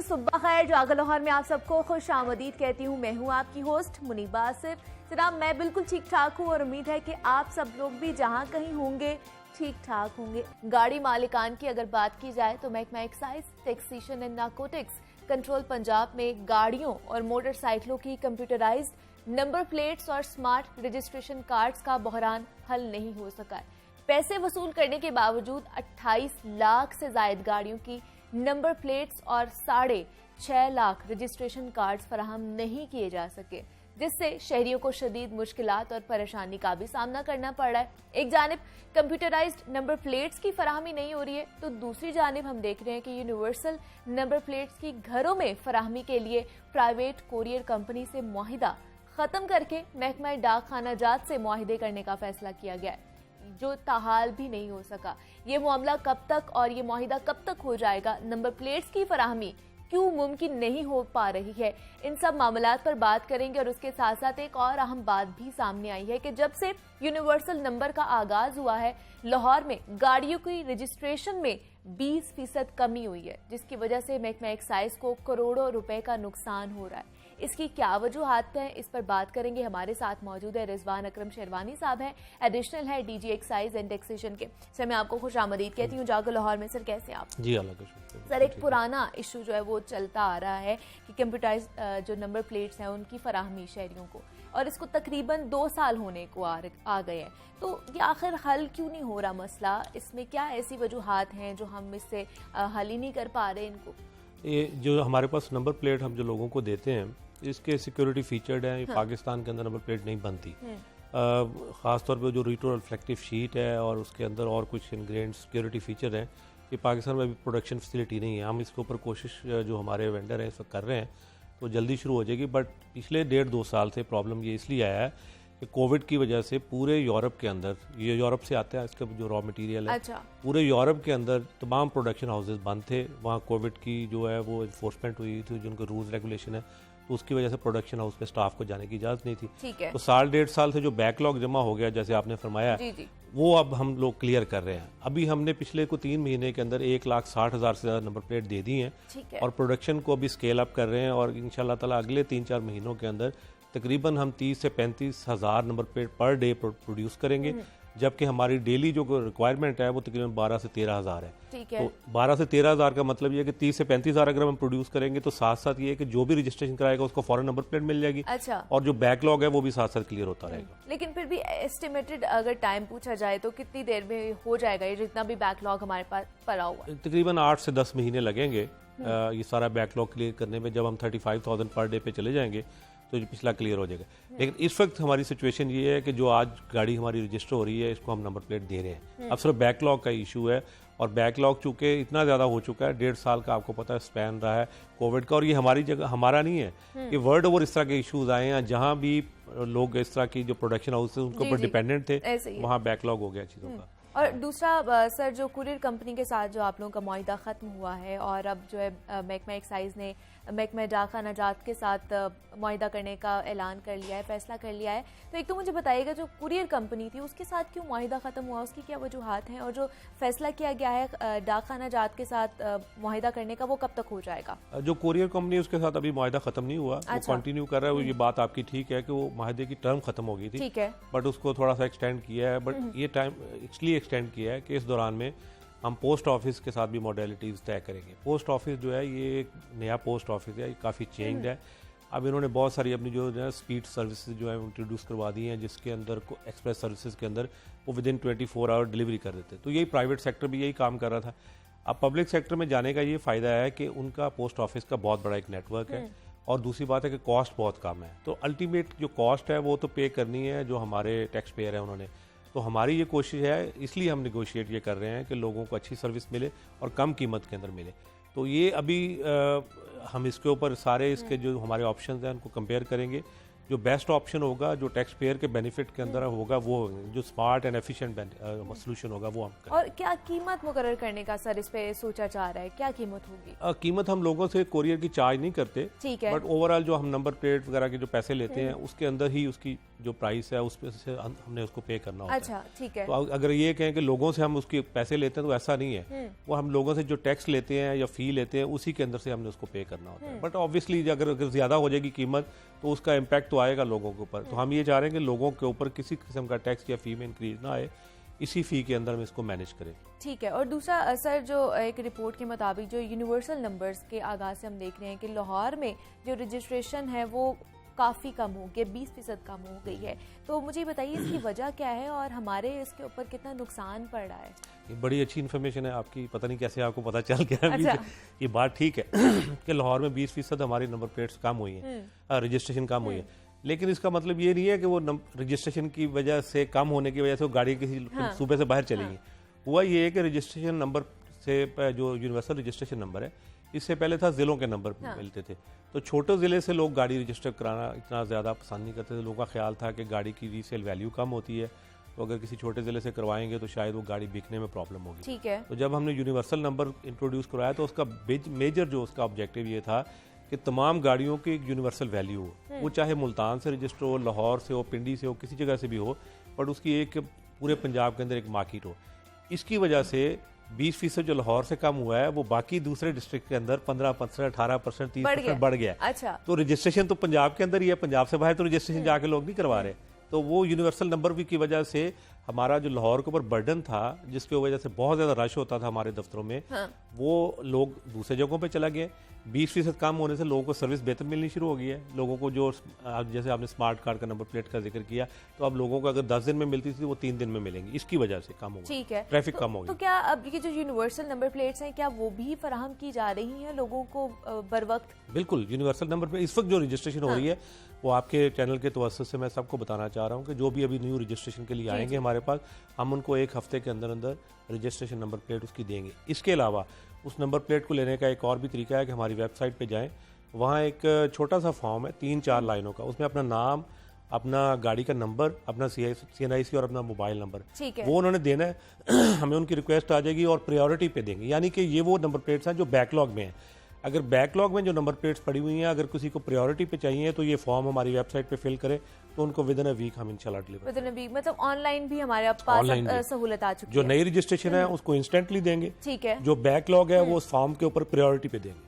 सुबह खैर। जागा लाहौर में आप सबको खुश आमदीद कहती हूँ। मैं हूँ आपकी होस्ट मुनीबा आसिफ। जनाब, मैं बिल्कुल ठीक ठाक हूँ और उम्मीद है कि आप सब लोग भी जहाँ कहीं होंगे ठीक ठाक होंगे। गाड़ी मालिकान की अगर बात की जाए तो महकमा excise, taxation and narcotics control Punjab में गाड़ियों और मोटरसाइकिलों की कंप्यूटराइज्ड नंबर प्लेट्स और स्मार्ट रजिस्ट्रेशन कार्ड्स का बहरान हल नहीं हो सका है। पैसे वसूल करने के बावजूद 28 लाख से जायद गाड़ियों की नंबर प्लेट्स और 6.5 लाख रजिस्ट्रेशन कार्ड्स फराहम नहीं किए जा सके, जिससे शहरियों को शदीद मुश्किलात और परेशानी का भी सामना करना पड़ रहा है। एक जानिब कंप्यूटराइज्ड नंबर प्लेट्स की फराहमी नहीं हो रही है, तो दूसरी जानिब हम देख रहे हैं कि यूनिवर्सल नंबर प्लेट्स की घरों में फराहमी के लिए प्राइवेट कोरियर कंपनी से मुआहिदा खत्म करके महकमा डाक खाना जात से मुआहिदे करने का फैसला किया गया है, जो ताहाल भी नहीं हो सका। ये मामला कब तक और ये मुआहिदा कब तक हो जाएगा, नंबर प्लेट्स की फराहमी क्यों मुमकिन नहीं हो पा रही है, इन सब मामलात पर बात करेंगे। और उसके साथ साथ एक और अहम बात भी सामने आई है कि जब से यूनिवर्सल नंबर का आगाज हुआ है, लाहौर में गाड़ियों की रजिस्ट्रेशन में 20% कमी हुई है, जिसकी वजह से महकमा एक्साइज को करोड़ों रुपए का नुकसान हो रहा है। इसकी क्या वजूहात हैं, इस पर बात करेंगे। हमारे साथ मौजूद है रिजवान अकरम शेरवानी साहब हैं, एडिशनल है डीजी एक्साइज एंड टैक्सेशन के। सर, मैं आपको खुश आमदीद कहती हूँ जागा लाहौर में। सर, कैसे आप? जी, अल्लाह का शुक्र। सर, एक पुराना इशू जो है वो चलता आ रहा है कि कंप्यूटराइज जो नंबर प्लेट्स हैं उनकी फराहमी शहरियों को, और इसको तकरीबन 2 साल होने को आ गए हैं, तो ये आखिर हल क्यों नहीं हो रहा मसला? इसमें क्या ऐसी वजूहात हैं जो हम इससे हल ही नहीं कर पा रहे इनको? ये जो हमारे पास नंबर प्लेट हम जो लोगों को देते हैं, इसके सिक्योरिटी फीचर्ड है। हाँ। पाकिस्तान के अंदर नंबर प्लेट नहीं बनती। ख़ासतौर पे जो रीट्रो रिफ्लेक्टिव शीट है और उसके अंदर और कुछ इनग्रेडिएंट सिक्योरिटी फीचर हैं, ये पाकिस्तान में अभी प्रोडक्शन फैसिलिटी नहीं है। हम इसके ऊपर कोशिश जो हमारे वेंडर हैं इस वक्त कर रहे हैं, तो जल्दी शुरू हो जाएगी। बट पिछले 1.5-2 साल से प्रॉब्लम ये इसलिए आया है कि कोविड की वजह से पूरे यूरोप के अंदर, ये यूरोप से आता है इसका जो रॉ मटेरियल है, अच्छा। पूरे यूरोप के अंदर तमाम प्रोडक्शन हाउसेज बंद थे। वहाँ कोविड की जो है वो इन्फोर्समेंट हुई थी, जो उनके रूल्स रेगुलेशन है, तो उसकी वजह से प्रोडक्शन हाउस में स्टाफ को जाने की इजाज़त नहीं थी। ठीक है। तो 1.5 साल से जो बैकलॉग जमा हो गया, जैसे आपने फरमाया, जी जी। वो अब हम लोग क्लियर कर रहे हैं। अभी हमने पिछले को 3 महीने के अंदर 1,60,000 से ज़्यादा नंबर प्लेट दे दी हैं, ठीक है। और प्रोडक्शन को अभी स्केल अप कर रहे हैं, और इंशाल्लाह ताला अगले 3-4 महीनों के अंदर तकरीबन हम 30 से 35 हज़ार number plate per day produce करेंगे, जबकि हमारी डेली जो रिक्वायरमेंट है वो तकरीबन 12 से 13 हज़ार है। ठीक है। तो 12 से 13 हज़ार का मतलब ये है कि 30 से 35 हज़ार अगर हम प्रोड्यूस करेंगे तो साथ साथ ये है कि जो भी रजिस्ट्रेशन कराएगा उसको फॉरन नंबर प्लेट मिल जाएगी। अच्छा। और जो बैकलॉग है वो भी साथ साथ क्लियर होता रहेगा। लेकिन फिर भी एस्टिमेटेड अगर टाइम पूछा जाए तो कितनी देर में हो जाएगा ये जितना भी बैकलॉग हमारे पास पड़ा हुआ? तकरीबन 8 से 10 महीने लगेंगे ये सारा बैकलॉग क्लियर करने में। जब हम 35,000 पर डे पे चले जाएंगे तो जो पिछला क्लियर हो जाएगा। लेकिन इस वक्त हमारी सिचुएशन ये है कि जो आज गाड़ी हमारी रजिस्टर हो रही है, इसको हम नंबर प्लेट दे रहे हैं। अब सिर्फ बैकलॉग का इशू है, और बैकलॉग चूंकि इतना ज़्यादा हो चुका है, 1.5 साल का आपको पता है स्पैन रहा है कोविड का, और ये हमारी जगह हमारा नहीं है, ये वर्ल्ड ओवर इस तरह के इशूज आए हैं। जहाँ भी लोग इस तरह की जो प्रोडक्शन हाउस उनके ऊपर डिपेंडेंट थे, वहाँ बैकलॉग हो गया चीज़ों का। और दूसरा सर, जो कुरियर कंपनी के साथ जो आप लोगों का मुआहिदा ख़त्म हुआ है, और अब जो है महकमा एक्साइज ने महकमा डाक खाना जात के साथ मुआहिदा करने का ऐलान कर लिया है, फैसला कर लिया है, तो एक तो मुझे बताइएगा जो कुरियर कंपनी थी उसके साथ क्यों मुआहिदा ख़त्म हुआ, उसकी क्या वजूहात हैं, और जो फैसला किया गया है डाक खाना जात के साथ मुआहिदा करने का, वो कब तक हो जाएगा? जो कुरियर कंपनी उसके साथ अभी मुआहिदा ख़त्म नहीं हुआ, वो कंटिन्यू कर रहा है। ये बात आपकी ठीक है कि वो मुआहिदे की टर्म ख़त्म हो गई थी, ठीक है, बट उसको थोड़ा सा एक्सटेंड किया है। बट ये टाइम इसलिए एक्सटेंड किया है कि इस दौरान में हम पोस्ट ऑफिस के साथ भी मॉडलिटीज़ तय करेंगे। पोस्ट ऑफिस जो है ये एक नया पोस्ट ऑफिस है, ये काफ़ी चेंज है। अब इन्होंने बहुत सारी अपनी जो है स्पीड सर्विसेज जो है इंट्रोड्यूस करवा दी हैं, जिसके अंदर एक्सप्रेस सर्विसेज के अंदर वो विदिन 24 आवर डिलीवरी कर देते हैं। तो यही प्राइवेट सेक्टर भी यही काम कर रहा था। अब पब्लिक सेक्टर में जाने का ये फ़ायदा है कि उनका पोस्ट ऑफिस का बहुत बड़ा एक नेटवर्क है, और दूसरी बात है कि कॉस्ट बहुत कम है। तो अल्टीमेट जो कॉस्ट है वो तो पे करनी है जो हमारे टैक्स पेयर हैं उन्होंने। तो हमारी ये कोशिश है, इसलिए हम निगोशिएट ये कर रहे हैं कि लोगों को अच्छी सर्विस मिले और कम कीमत के अंदर मिले। तो ये अभी हम इसके ऊपर सारे इसके जो हमारे ऑप्शंस हैं उनको कंपेयर करेंगे। जो बेस्ट ऑप्शन होगा, जो टैक्स पेयर के बेनिफिट के अंदर होगा, वो जो स्मार्ट एंड एफिशिएंट सोल्यूशन होगा वो हम करेंगे। और क्या कीमत मुकर्रर करने का सर इस पे सोचा जा रहा है, क्या कीमत होगी? कीमत हम लोगों से कोरियर की चार्ज नहीं करते, ठीक है, बट ओवरऑल जो हम नंबर प्लेट वगैरह के जो पैसे लेते हैं उसके अंदर ही उसकी जो प्राइस है उस पे से हमने उसको पे करना होता है। अच्छा, ठीक है। तो अगर ये कहें कि लोगों से हम उसके पैसे लेते हैं तो ऐसा नहीं है, वो हम लोगों से जो टैक्स लेते हैं या फी लेते हैं उसी के अंदर से हमने उसको पे करना होता है। बट ऑब्वियसली अगर ज़्यादा हो जाएगी कीमत तो उसका इम्पैक्ट तो आएगा लोगों के ऊपर। तो हम ये चाह रहे हैं कि लोगों के ऊपर किसी किस्म का टैक्स या फी में इंक्रीज ना आए, इसी फी के अंदर हम इसको मैनेज करें। ठीक है। और दूसरा सर, जो एक रिपोर्ट के मुताबिक जो यूनिवर्सल नंबर्स के आगाज से हम देख रहे हैं कि लाहौर में जो रजिस्ट्रेशन है वो काफ़ी कम हो गई, 20% कम हो गई है। तो मुझे बताइए इसकी वजह क्या है और हमारे इसके ऊपर कितना नुकसान पड़ रहा है? ये बड़ी अच्छी इन्फॉर्मेशन है आपकी, पता नहीं कैसे आपको पता चल गया। अच्छा। ये बात ठीक है कि लाहौर में 20% हमारी नंबर प्लेट्स कम हुई हैं, रजिस्ट्रेशन कम हुई है, लेकिन इसका मतलब ये नहीं है कि वो रजिस्ट्रेशन की वजह से कम होने की वजह से वो गाड़ी किसी सूबे से बाहर चली गई। हुआ ये है कि रजिस्ट्रेशन नंबर से जो यूनिवर्सल रजिस्ट्रेशन नंबर है, इससे पहले था जिलों के नंबर मिलते थे। तो छोटे ज़िले से लोग गाड़ी रजिस्टर कराना इतना ज़्यादा पसंद नहीं करते थे। लोगों का ख्याल था कि गाड़ी की रीसेल वैल्यू कम होती है, तो अगर किसी छोटे ज़िले से करवाएंगे तो शायद वो गाड़ी बिकने में प्रॉब्लम होगी। ठीक है। तो जब हमने यूनिवर्सल नंबर इंट्रोड्यूस करवाया तो उसका मेजर जो उसका ऑब्जेक्टिव ये था कि तमाम गाड़ियों की एक यूनिवर्सल वैल्यू हो, वो चाहे मुल्तान से रजिस्टर हो, लाहौर से हो, पिंडी से हो, किसी जगह से भी हो, बट उसकी एक पूरे पंजाब के अंदर एक मार्केट हो। इसकी वजह से 20% जो लाहौर से कम हुआ है वो बाकी दूसरे डिस्ट्रिक्ट के अंदर 15%, 18%, 30% बढ़ गया। अच्छा। तो रजिस्ट्रेशन तो पंजाब के अंदर ही है, पंजाब से बाहर तो रजिस्ट्रेशन जाके लोग नहीं करवा रहे। तो वो यूनिवर्सल नंबर भी की वजह से हमारा जो लाहौर के ऊपर बर्डन था, जिसकी वजह से बहुत ज़्यादा रश होता था हमारे दफ्तरों में, वो लोग दूसरे जगहों पे चला गए। 20% कम होने से लोगों को सर्विस बेहतर मिलनी शुरू हो गई है। लोगों को जो जैसे आपने स्मार्ट कार्ड का नंबर प्लेट का जिक्र किया, तो अब लोगों को अगर 10 दिन में मिलती थी वो 3 दिन में मिलेंगी, इसकी वजह से कम हो गया। ठीक है। ट्रैफिक कम हो गया। तो क्या अब ये जो यूनिवर्सल नंबर प्लेट्स हैं क्या वो भी फराहम की जा रही हैं लोगों को बर वक्त? बिल्कुल, यूनिवर्सल नंबर प्लेट इस वक्त जो रजिस्ट्रेशन हो रही है वो आपके चैनल के तवज्जुह से मैं सबको बताना चाह रहा हूँ कि जो भी अभी न्यू रजिस्ट्रेशन के लिए आएंगे हमारे पास, हम उनको 1 हफ्ते के अंदर अंदर रजिस्ट्रेशन नंबर प्लेट उसकी देंगे। इसके अलावा उस नंबर प्लेट को लेने का एक और भी तरीका है कि हमारी वेबसाइट पे जाएं, वहाँ एक छोटा सा फॉर्म है 3-4 लाइनों का, उसमें अपना नाम, अपना गाड़ी का नंबर, अपना CNIC और अपना मोबाइल नंबर, वो उन्होंने देना है। हमें उनकी रिक्वेस्ट आ जाएगी और प्रायोरिटी पे देंगे, यानी कि ये वो नंबर प्लेट्स हैं जो बैकलॉग में हैं। अगर बैकलॉग में जो नंबर प्लेट्स पड़ी हुई हैं, अगर किसी को प्रायोरिटी पे चाहिए तो ये फॉर्म हमारी वेबसाइट पे फिल करें, तो उनको विद इन अ वीक हम इंशाल्लाह deliver. Within a week मतलब ऑनलाइन भी हमारे पास सहूलत आ चुकी है। जो नई रजिस्ट्रेशन है उसको इंस्टेंटली देंगे। ठीक है। जो बैकलॉग है वो उस फॉर्म के ऊपर प्रायोरिटी पे देंगे।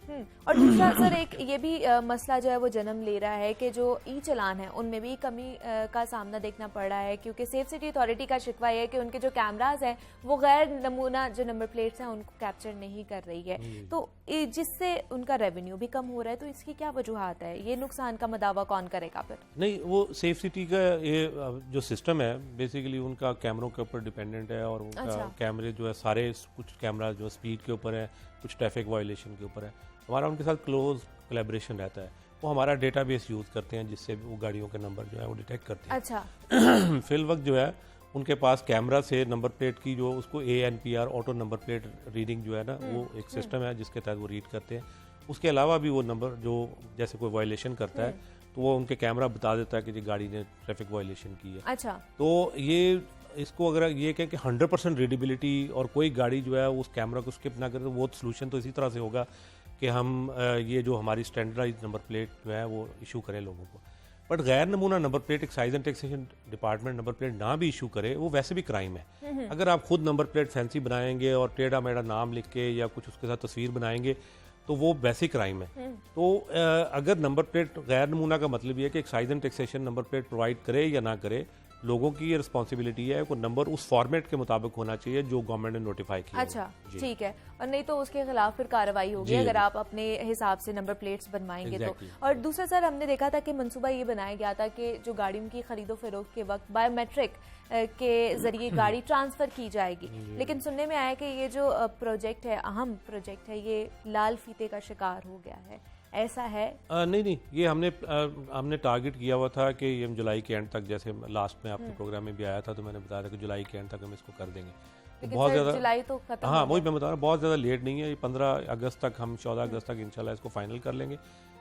और दूसरा सर, एक ये भी मसला जो है वो जन्म ले रहा है कि जो ई चलान है उनमें भी कमी का सामना देखना पड़ रहा है, क्योंकि सेफ सिटी अथॉरिटी का शिकवा है कि उनके जो कैमराज हैं वो गैर नमूना जो नंबर प्लेट्स हैं उनको कैप्चर नहीं कर रही है, तो जिससे उनका रेवेन्यू भी कम हो रहा है। तो इसकी क्या वजूहत है? ये नुकसान का मदावा कौन करेगा फिर? नहीं, वो सेफ सिटी का ये जो सिस्टम है बेसिकली उनका कैमरों के ऊपर डिपेंडेंट है, और उनका कैमरे जो है सारे, कुछ कैमरा जो स्पीड के ऊपर है, कुछ ट्रैफिक वायलेशन के ऊपर है। हमारा उनके साथ क्लोज कोलैबोरेशन रहता है। वो हमारा डेटाबेस यूज़ करते हैं जिससे वो गाड़ियों के नंबर जो है वो डिटेक्ट करते हैं। अच्छा। फिल वक्त जो है उनके पास कैमरा से नंबर प्लेट की जो उसको ANPR auto number plate reading जो है ना, वो एक सिस्टम है जिसके तहत वो रीड करते हैं। उसके अलावा भी वो नंबर जो जैसे कोई वायलेशन करता है तो वो उनके कैमरा बता देता है कि जी गाड़ी ने ट्रैफिक वायलेशन की है। अच्छा। तो ये इसको अगर ये कहें कि 100% रीडेबिलिटी और कोई गाड़ी जो है उस कैमरा को स्किप ना करे, तो वो सोल्यूशन तो इसी तरह से होगा कि हम ये जो हमारी स्टैंडर्डाइज नंबर प्लेट जो है वो इशू करें लोगों को। बट गैर नमूना number plate excise and taxation department number plate ना भी इशू करे, वो वैसे भी क्राइम है। अगर आप खुद नंबर प्लेट फैंसी बनाएंगे और टेढ़ा मेढ़ा नाम लिख के या कुछ उसके साथ तस्वीर बनाएंगे तो वो वैसे ही क्राइम है। तो अगर नंबर प्लेट गैर नमूना का मतलब ये है कि excise and taxation number plate provide करे या ना करे, लोगों की ये रिस्पॉन्सिबिलिटी है कि नंबर उस फॉर्मेट के मुताबिक होना चाहिए जो गवर्नमेंट ने नोटिफाई किया। अच्छा, ठीक है। और नहीं तो उसके खिलाफ फिर कार्रवाई होगी अगर आप अपने हिसाब से नंबर प्लेट्स बनवाएंगे तो। और दूसरा सर, हमने देखा था कि मंसूबा ये बनाया गया था कि जो गाड़ियों की खरीदो फरोख्त के वक्त बायोमेट्रिक के जरिए गाड़ी ट्रांसफर की जाएगी, लेकिन सुनने में आया कि ये जो प्रोजेक्ट है, अहम प्रोजेक्ट है, ये लाल फीते का शिकार हो गया है। ऐसा है? नहीं, ये हमने टारगेट किया हुआ था कि ये जुलाई के एंड तक, जैसे लास्ट में आपके प्रोग्राम में भी आया था तो मैंने बताया था कि जुलाई के एंड तक हम इसको कर देंगे। बहुत ज़्यादा जुलाई तो खत्म। हाँ, वही मैं बता रहा हूँ, बहुत ज़्यादा लेट नहीं है। 15 अगस्त तक, हम 14 अगस्त तक इंशाल्लाह इसको फाइनल कर लेंगे।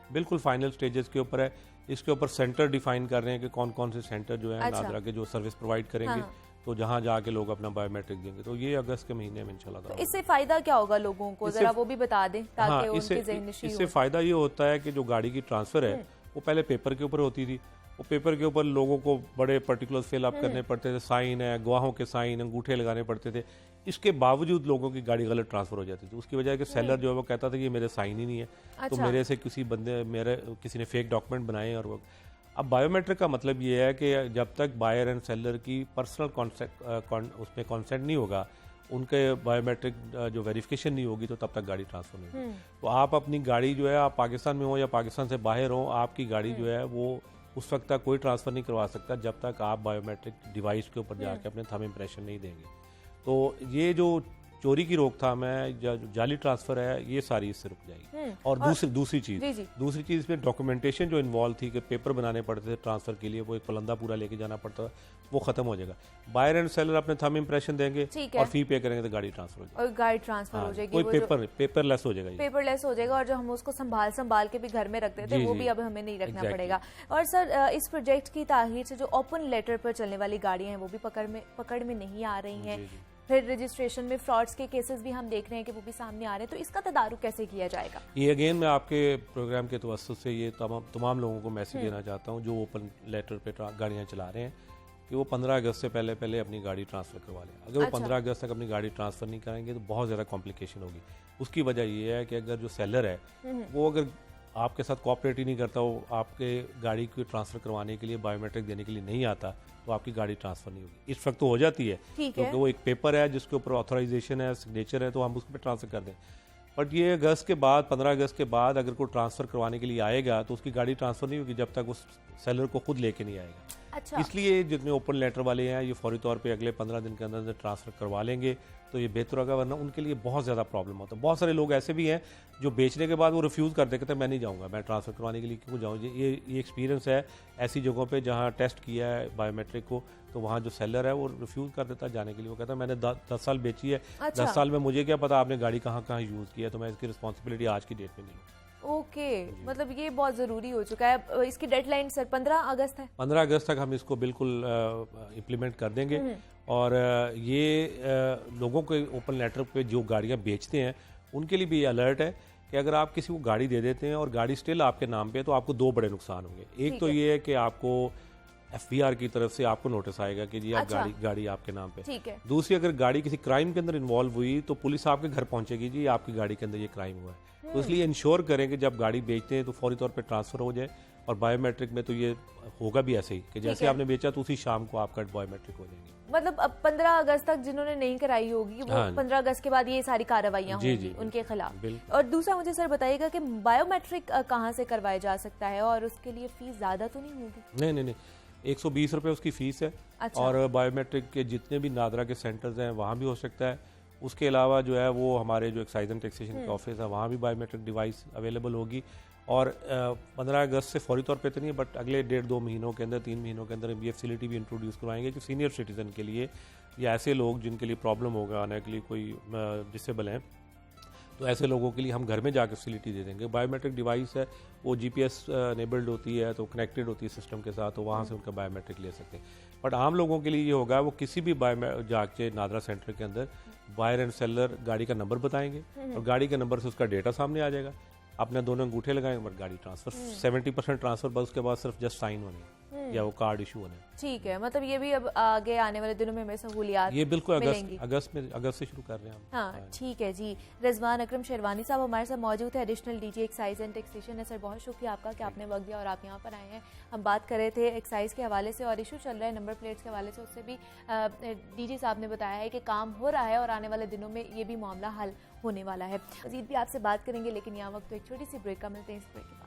बिल्कुल फाइनल स्टेजेस के ऊपर है। इसके ऊपर सेंटर डिफाइन कर रहे हैं कि कौन कौन से सेंटर जो है नादरा के जो सर्विस प्रोवाइड करेंगे, तो जहाँ जाके लोग अपना बायोमेट्रिक देंगे। तो ये अगस्त के महीने में इंशाल्लाह। तो इससे फायदा क्या होगा लोगों को, जरा वो भी बता दें ताकि उनके ज़हन नशीं हो। इससे फायदा ये होता है कि जो गाड़ी की ट्रांसफर है वो पहले पेपर के ऊपर होती थी, वो पेपर के ऊपर लोगों को बड़े पर्टिकुलर्स फिल अप करने पड़ते थे, साइन है, गवाहों के साइन, अंगूठे लगाने पड़ते थे। इसके बावजूद लोगों की गाड़ी गलत ट्रांसफर हो जाती थी। उसकी वजह है कि सेलर जो है वो कहता था कि ये मेरे साइन ही नहीं है, तो मेरे से किसी ने फेक डॉक्यूमेंट बनाए। और वो अब बायोमेट्रिक का मतलब ये है कि जब तक बायर एंड सेलर की पर्सनल उसमें कॉन्सेंट नहीं होगा, उनके बायोमेट्रिक जो वेरिफिकेशन नहीं होगी, तो तब तक गाड़ी ट्रांसफर नहीं होगी। तो आप अपनी गाड़ी जो है, आप पाकिस्तान में हो या पाकिस्तान से बाहर हो, आपकी गाड़ी जो है वो उस वक्त तक कोई ट्रांसफ़र नहीं करवा सकता जब तक आप बायोमेट्रिक डिवाइस के ऊपर जाकर अपने थंब इम्प्रेशन नहीं देंगे। तो ये जो चोरी की रोकथाम है, जो जाली ट्रांसफर है, ये सारी इससे रुक जाएगी। और दूसरी चीज़ में डॉक्यूमेंटेशन जो इन्वॉल्व थी कि पेपर बनाने पड़ते थे ट्रांसफर के लिए, वो एक पलंदा पूरा लेके जाना पड़ता था, वो खत्म हो जाएगा। बायर एंड सेलर अपने थंब इम्प्रेशन देंगे और फी पे करेंगे तो गाड़ी ट्रांसफर हो जाएगी। और गाड़ी ट्रांसफर हो जाएगी, कोई पेपरलेस हो जाएगा, पेपरलेस हो जाएगा। और जो हम उसको संभाल के भी घर में रखते थे, वो भी अब हमें नहीं रखना पड़ेगा। और सर, इस प्रोजेक्ट की ताहीर से जो ओपन लेटर पर चलने वाली गाड़ियां हैं वो भी पकड़ में नहीं आ रही हैं। फिर रजिस्ट्रेशन में फ्रॉड्स के केसेस भी हम देख रहे हैं कि वो भी सामने आ रहे हैं। तो इसका तदारुक कैसे किया जाएगा? ये अगेन मैं आपके प्रोग्राम के तवस्सुत से ये तमाम लोगों को मैसेज देना चाहता हूँ जो ओपन लेटर पे गाड़ियाँ चला रहे हैं, कि वो 15 अगस्त से पहले अपनी गाड़ी ट्रांसफ़र करवा लें। अगर वो 15 अगस्त तक अपनी गाड़ी ट्रांसफ़र नहीं कराएंगे तो बहुत ज़्यादा कॉम्प्लिकेशन होगी। उसकी वजह ये है कि अगर जो सेलर है वो अगर आपके साथ कोऑपरेट ही नहीं करता, वो आपके गाड़ी को ट्रांसफ़र करवाने के लिए बायोमेट्रिक देने के लिए नहीं आता, तो आपकी गाड़ी ट्रांसफ़र नहीं होगी। इस वक्त तो हो जाती है क्योंकि वो एक पेपर है जिसके ऊपर ऑथराइजेशन है, सिग्नेचर है, तो हम उस पर ट्रांसफ़र कर दें। बट ये अगस्त के बाद, 15 अगस्त के बाद अगर कोई ट्रांसफ़र करवाने के लिए आएगा तो उसकी गाड़ी ट्रांसफ़र नहीं होगी जब तक उस सेलर को खुद लेके नहीं आएगा। अच्छा। इसलिए जितने ओपन लेटर वाले हैं ये फौरी तौर पे अगले 15 दिन के अंदर ट्रांसफ़र करवा लेंगे तो ये बेहतर होगा, वरना उनके लिए बहुत ज़्यादा प्रॉब्लम होता है। बहुत सारे लोग ऐसे भी हैं जो बेचने के बाद वो रिफ्यूज़ कर देते, कहते हैं मैं नहीं जाऊँगा, मैं ट्रांसफ़र करवाने के लिए क्यों जाऊँ। ये एक्सपीरियंस है ऐसी जगहों पे जहाँ टेस्ट किया है बायोमेट्रिक को, तो वहाँ जो सेलर है वो रिफ्यूज़ कर देता है जाने के लिए। वो कहता है मैंने 10 साल बेची है, 10 साल में मुझे क्या पता आपने गाड़ी कहाँ कहाँ यूज़ किया है, तो मैं इसकी रिस्पॉन्सिबिलिटी आज की डेट में नहीं हूँ। ओके, मतलब ये बहुत ज़रूरी हो चुका है। इसकी डेडलाइन सर 15 अगस्त है। 15 अगस्त तक हम इसको बिल्कुल इम्प्लीमेंट कर देंगे। और ये लोगों के ओपन लेटर पे जो गाड़ियाँ बेचते हैं उनके लिए भी अलर्ट है कि अगर आप किसी को गाड़ी दे देते हैं और गाड़ी स्टिल आपके नाम पे है तो आपको 2 बड़े नुकसान होंगे। एक तो ये है कि आपको FBR की तरफ से आपको नोटिस आएगा कि जी आप गाड़ी आपके नाम पे। ठीक है। दूसरी, अगर गाड़ी किसी क्राइम के अंदर इन्वॉल्व हुई तो पुलिस आपके घर पहुंचेगी, जी आपकी गाड़ी के अंदर ये क्राइम हुआ है। तो इसलिए इंश्योर करें कि जब गाड़ी बेचते हैं तो फौरी तौर पे ट्रांसफ़र हो जाए। और बायोमेट्रिक में तो ये होगा भी ऐसे ही कि जैसे आपने बेचा तो उसी शाम को आपका बायोमेट्रिक हो जाएगी। मतलब अब 15 अगस्त तक जिन्होंने नहीं कराई होगी वो 15 अगस्त के बाद ये सारी कार्रवाइयाँ होंगी उनके खिलाफ। और दूसरा मुझे सर बताइएगा कि बायोमेट्रिक कहाँ से करवाया जा सकता है और उसके लिए फीस ज़्यादा तो नहीं होगी? नहीं, 120 रुपये उसकी फ़ीस है। अच्छा। और बायोमेट्रिक के जितने भी नादरा के सेंटर्स हैं वहाँ भी हो सकता है। उसके अलावा जो है वो हमारे जो एक्साइज एंड टैक्सेशन के ऑफिस है वहाँ भी बायोमेट्रिक डिवाइस अवेलेबल होगी। और 15 अगस्त से फौरी तौर पे तो नहीं, बट अगले 1.5-2 महीनों के अंदर, 3 महीनों के अंदर ये फैसिलिटी भी इंट्रोड्यूस करवाएंगे कि सीनियर सिटीज़न के लिए या ऐसे लोग जिनके लिए प्रॉब्लम होगा आने के लिए, कोई डिसेबल हैं, तो ऐसे लोगों के लिए हम घर में जाकर फैसिलिटी दे देंगे। बायोमेट्रिक डिवाइस है वो GPS एनेबल्ड होती है, तो कनेक्टेड होती है सिस्टम के साथ, तो वहाँ से उनका बायोमेट्रिक ले सकते हैं। बट आम लोगों के लिए ये होगा वो किसी भी जाके नादरा सेंटर के अंदर बायर एंड सेलर गाड़ी का नंबर बताएंगे और गाड़ी के नंबर से उसका डेटा सामने आ जाएगा। अपने दोनों अंगूठे लगाएंगे बट गाड़ी ट्रांसफर 70% ट्रांसफर, बस उसके बाद सिर्फ जस्ट साइन होने या वो कार्ड इशू होने। ठीक है, मतलब ये भी अब आगे आने वाले दिनों में हमें सहूलियात ये बिल्कुल अगस्त से शुरू कर रहे हैं हम। हाँ, ठीक है जी। रिजवान अकरम शेरवानी साहब हमारे साथ मौजूद है, additional DG excise and taxation है। सर बहुत शुक्रिया आपका कि आपने वक्त दिया और आप यहाँ पर आए हैं। हम बात कर रहे थे एक्साइज के हवाले से और इशू चल रहा है नंबर प्लेट्स के हवाले से, उससे भी DG साहब ने बताया है कि काम हो रहा है और आने वाले दिनों में ये भी मामला हल होने वाला है। मज़ीद भी आपसे बात करेंगे लेकिन यहाँ वक्त तो एक छोटी सी ब्रेक का, मिलते हैं इस ब्रेक के बाद।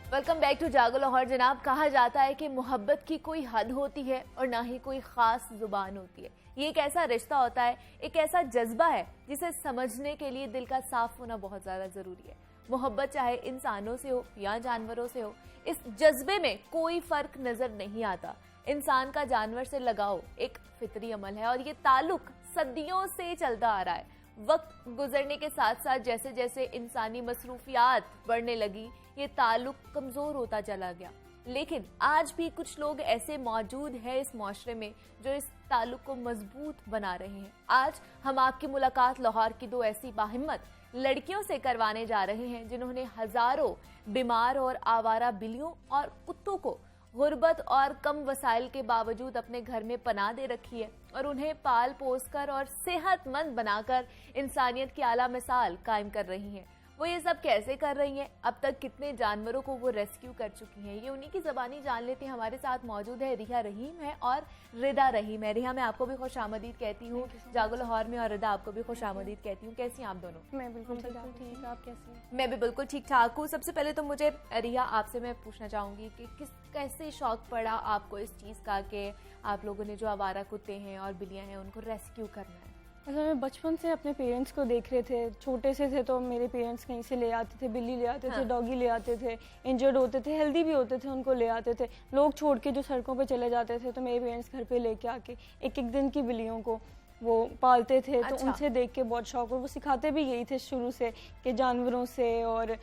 वेलकम बैक टू जागो लाहौर। जनाब, कहा जाता है कि मोहब्बत की कोई हद होती है और ना ही कोई ख़ास ज़ुबान होती है। ये एक ऐसा रिश्ता होता है, एक ऐसा जज्बा है जिसे समझने के लिए दिल का साफ होना बहुत ज़्यादा ज़रूरी है। मोहब्बत चाहे इंसानों से हो या जानवरों से हो, इस जज्बे में कोई फ़र्क नज़र नहीं आता। इंसान का जानवर से लगाव एक फितरी अमल है और ये ताल्लुक सदियों से चलता आ रहा है। वक्त गुजरने के साथ साथ जैसे जैसे इंसानी मसरूफियात बढ़ने लगी, ये ताल्लुक कमजोर होता चला गया। लेकिन आज भी कुछ लोग ऐसे मौजूद हैं इस माशरे में जो इस ताल्लुक को मजबूत बना रहे हैं। आज हम आपकी मुलाकात लाहौर की दो ऐसी बाहिम्मत लड़कियों से करवाने जा रहे हैं जिन्होंने हजारों बीमार और आवारा बिल्लियों और कुत्तों को गुर्बत और कम वसाइल के बावजूद अपने घर में पनाह दे रखी है और उन्हें पाल पोस कर और सेहतमंद बनाकर इंसानियत की आला मिसाल कायम कर रही हैं। वो ये सब कैसे कर रही हैं, अब तक कितने जानवरों को वो रेस्क्यू कर चुकी हैं, ये उन्हीं की ज़बानी जान लेते हैं। हमारे साथ मौजूद है रिहा रहीम है और रिदा रहीम है। रिहा, मैं आपको भी खुश आमदीद कहती हूँ जागो लाहौर में, और रिदा आपको भी खुश आमदीद कहती हूँ। कैसी हैं आप दोनों? मैं बिल्कुल ठीक, आप कैसी हैं? मैं भी बिल्कुल ठीक ठाक हूँ। सबसे पहले तो मुझे रिहा आपसे मैं पूछना चाहूँगी कि कैसे शौक पड़ा आपको इस चीज़ का कि आप लोगों ने जो आवारा कुत्ते हैं और बिल्लियाँ हैं उनको रेस्क्यू करना है? अच्छा, मैं बचपन से अपने पेरेंट्स को देख रहे थे, छोटे से थे तो मेरे पेरेंट्स कहीं से ले आते थे, बिल्ली ले आते थे, डॉगी ले आते थे, इंजर्ड होते थे, हेल्दी भी होते थे, उनको ले आते थे। लोग छोड़ के जो सड़कों पे चले जाते थे तो मेरे पेरेंट्स घर पे लेके आके एक एक दिन की बिल्लियों को वो पालते थे। तो उनसे देख के बहुत शौक, और वो सिखाते भी यही थे शुरू से कि जानवरों से और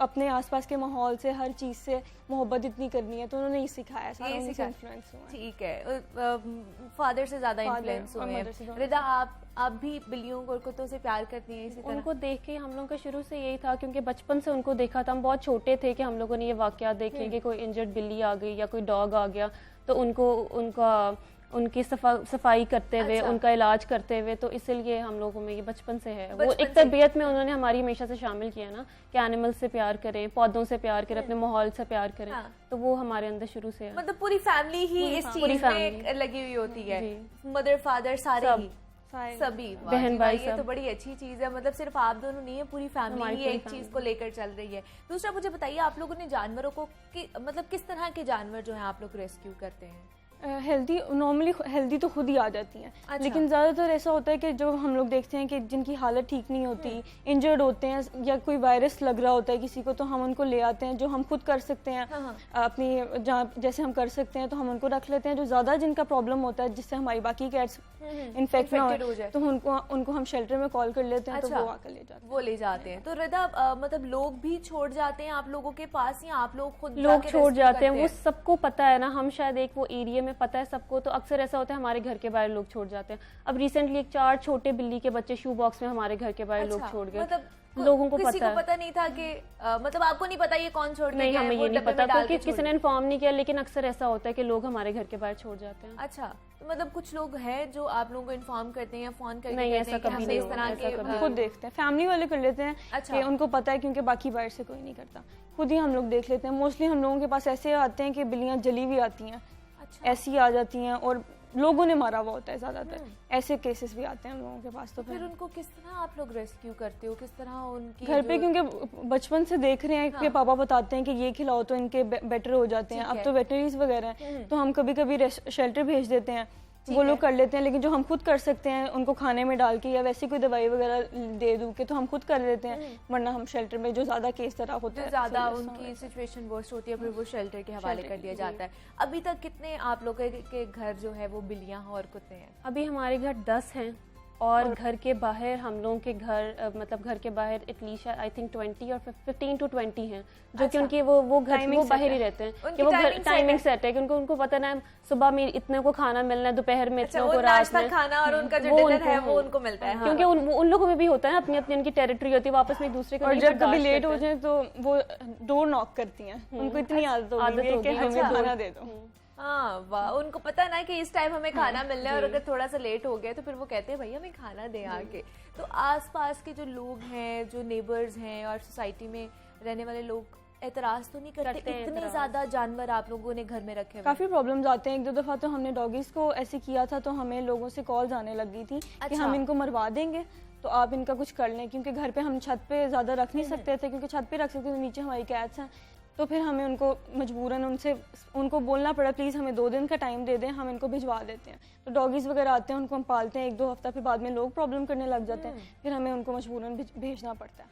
अपने आसपास के माहौल से, हर चीज़ से मोहब्बत इतनी करनी है, तो उन्होंने ही सिखाया, सारा उनसे इन्फ्लुएंस हुआ। ठीक है, फादर से ज़्यादा इन्फ्लुएंस हुए हैं। रिदा, आप भी बिल्लियों और कुत्तों से प्यार करती हैं इसी तरह? उनको देख के हम लोगों का शुरू से यही था, क्योंकि बचपन से उनको देखा था। हम बहुत छोटे थे कि हम लोगों ने ये वाकया देखे कि कोई इंजर्ड बिल्ली आ गई या कोई डॉग आ गया, तो उनकी सफाई करते हुए, उनका इलाज करते हुए, तो इसीलिए हम लोगों में ये बचपन से है। वो एक तरबियत में उन्होंने हमारी हमेशा से शामिल किया ना कि एनिमल से प्यार करें, पौधों से प्यार करें, अपने माहौल से प्यार करें। तो वो हमारे अंदर शुरू से है। मतलब पूरी फैमिली ही इस चीज में लगी हुई होती है, मदर फादर सारे ही, सभी बहन भाई। ये तो बड़ी अच्छी चीज है। मतलब सिर्फ आप दोनों नहीं है, पूरी फैमिली ही एक चीज को लेकर चल रही है। दूसरा, मुझे बताइए आप लोगों ने जानवरों को मतलब किस तरह के जानवर जो है आप लोग रेस्क्यू करते हैं? नॉर्मली हेल्दी तो खुद ही आ जाती हैं। लेकिन ज़्यादातर ऐसा होता है कि जो हम लोग देखते हैं कि जिनकी हालत ठीक नहीं होती, इंजर्ड होते हैं या कोई वायरस लग रहा होता है किसी को, तो हम उनको ले आते हैं। जो हम खुद कर सकते हैं अपनी जहाँ जैसे हम कर सकते हैं तो हम उनको रख लेते हैं। जो ज़्यादा जिनका प्रॉब्लम होता है जिससे हमारी बाकी कैट्स इन्फेक्ट ना हो जाए, तो उनको हम शेल्टर में कॉल कर लेते हैं। तो वो आकर ले जाते हैं। तो रिदा, मतलब लोग भी छोड़ जाते हैं आप लोगों के पास या आप लोग खुद छोड़ जाते हैं? वो सबको पता है ना, हम शायद एक वो एरिया में पता है सबको, तो अक्सर ऐसा होता है हमारे घर के बाहर लोग छोड़ जाते हैं। अब रिसेंटली 4 छोटे बिल्ली के बच्चे शू बॉक्स में हमारे घर के बाहर लोग छोड़ गए। मतलब लोगों को किसी को पता नहीं था कि मतलब आपको नहीं पता ये कौन छोड़ के नहीं, हमें ये नहीं पता क्योंकि किसी ने इन्फॉर्म नहीं किया। लेकिन अक्सर ऐसा होता है कि लोग हमारे घर के बाहर छोड़ जाते हैं। अच्छा, तो मतलब कुछ लोग हैं जो आप लोगों को इन्फॉर्म करते हैं या फोन करके नहीं, ऐसा कभी नहीं, इस तरह के खुद देखते हैं, फैमिली वाले कर लेते हैं कि उनको पता है, क्योंकि बाकी बाहर से कोई नहीं करता, खुद ही हम लोग देख लेते हैं। मोस्टली हम लोगों के पास ऐसे आते हैं कि बिल्लियां जली हुई आती हैं, ऐसी आ जाती हैं और लोगों ने मारा हुआ होता है। ज़्यादातर ऐसे केसेस भी आते हैं हम लोगों के पास। तो फिर उनको किस तरह आप लोग रेस्क्यू करते हो? किस तरह उनकी घर पे, क्योंकि बचपन से देख रहे हैं कि पापा बताते हैं कि ये खिलाओ तो इनके बेटर हो जाते हैं। अब तो वेटनरीज वगैरह हैं, तो हम कभी कभी शेल्टर भेज देते हैं, वो लोग कर लेते हैं। लेकिन जो हम खुद कर सकते हैं, उनको खाने में डाल के या वैसी कोई दवाई वगैरह दे दूं के, तो हम खुद कर लेते हैं। वरना हम शेल्टर में जो ज्यादा केस तरह होते हैं, ज्यादा उनकी सिचुएशन वर्स्ट होती है, फिर वो शेल्टर के हवाले कर दिया जाता है। अभी तक कितने आप लोगों के घर जो है वो बिल्लियां और कुत्ते हैं? अभी हमारे घर 10 हैं और घर के बाहर हम लोगों के घर मतलब घर के बाहर एटलीस्ट आई थिंक 20 और 15 to 20 हैं जो कि उनकी वो घर वो बाहर ही रहते हैं कि वो घर टाइमिंग सेट है कि उनको पता ना सुबह में इतने को खाना मिलना है, दोपहर में इतने को रात में खाना, और उनका जो डिनर है वो उनको मिलता है। क्योंकि उन लोगों में भी होता है अपनी अपनी उनकी टेरिटरी होती है, वापस में एक दूसरे को और जब कभी लेट हो जाए तो वो डोर नॉक करती हैं। उनको इतनी आदत हो गई है कि हमें खाना दे दो। हाँ वाह, उनको पता ना कि इस टाइम हमें खाना मिलना है और अगर थोड़ा सा लेट हो गया तो फिर वो कहते हैं भैया हमें खाना दे आके। तो आसपास के जो लोग हैं, जो नेबर्स हैं और सोसाइटी में रहने वाले लोग एतराज तो नहीं करते? इतने ज्यादा जानवर आप लोगों ने घर में रखे हुए? काफी प्रॉब्लम्स आते हैं। 1-2 दफा तो हमने डॉगीज को ऐसे किया था तो हमें लोगों से कॉल्स आने लग गई थी कि हम इनको मरवा देंगे तो आप इनका कुछ कर लें, क्योंकि घर पे हम छत पे ज्यादा रख नहीं सकते थे, क्योंकि छत पे रख सकते थे, नीचे हमारी कैट्स हैं। तो फिर हमें उनको मजबूरन उनको बोलना पड़ा प्लीज़ हमें 2 दिन का टाइम दे दें, हम इनको भिजवा देते हैं। तो डॉगीज़ वगैरह आते हैं, उनको हम पालते हैं 1-2 हफ्ता, फिर बाद में लोग प्रॉब्लम करने लग जाते हैं, फिर हमें उनको मजबूरन भेजना पड़ता है।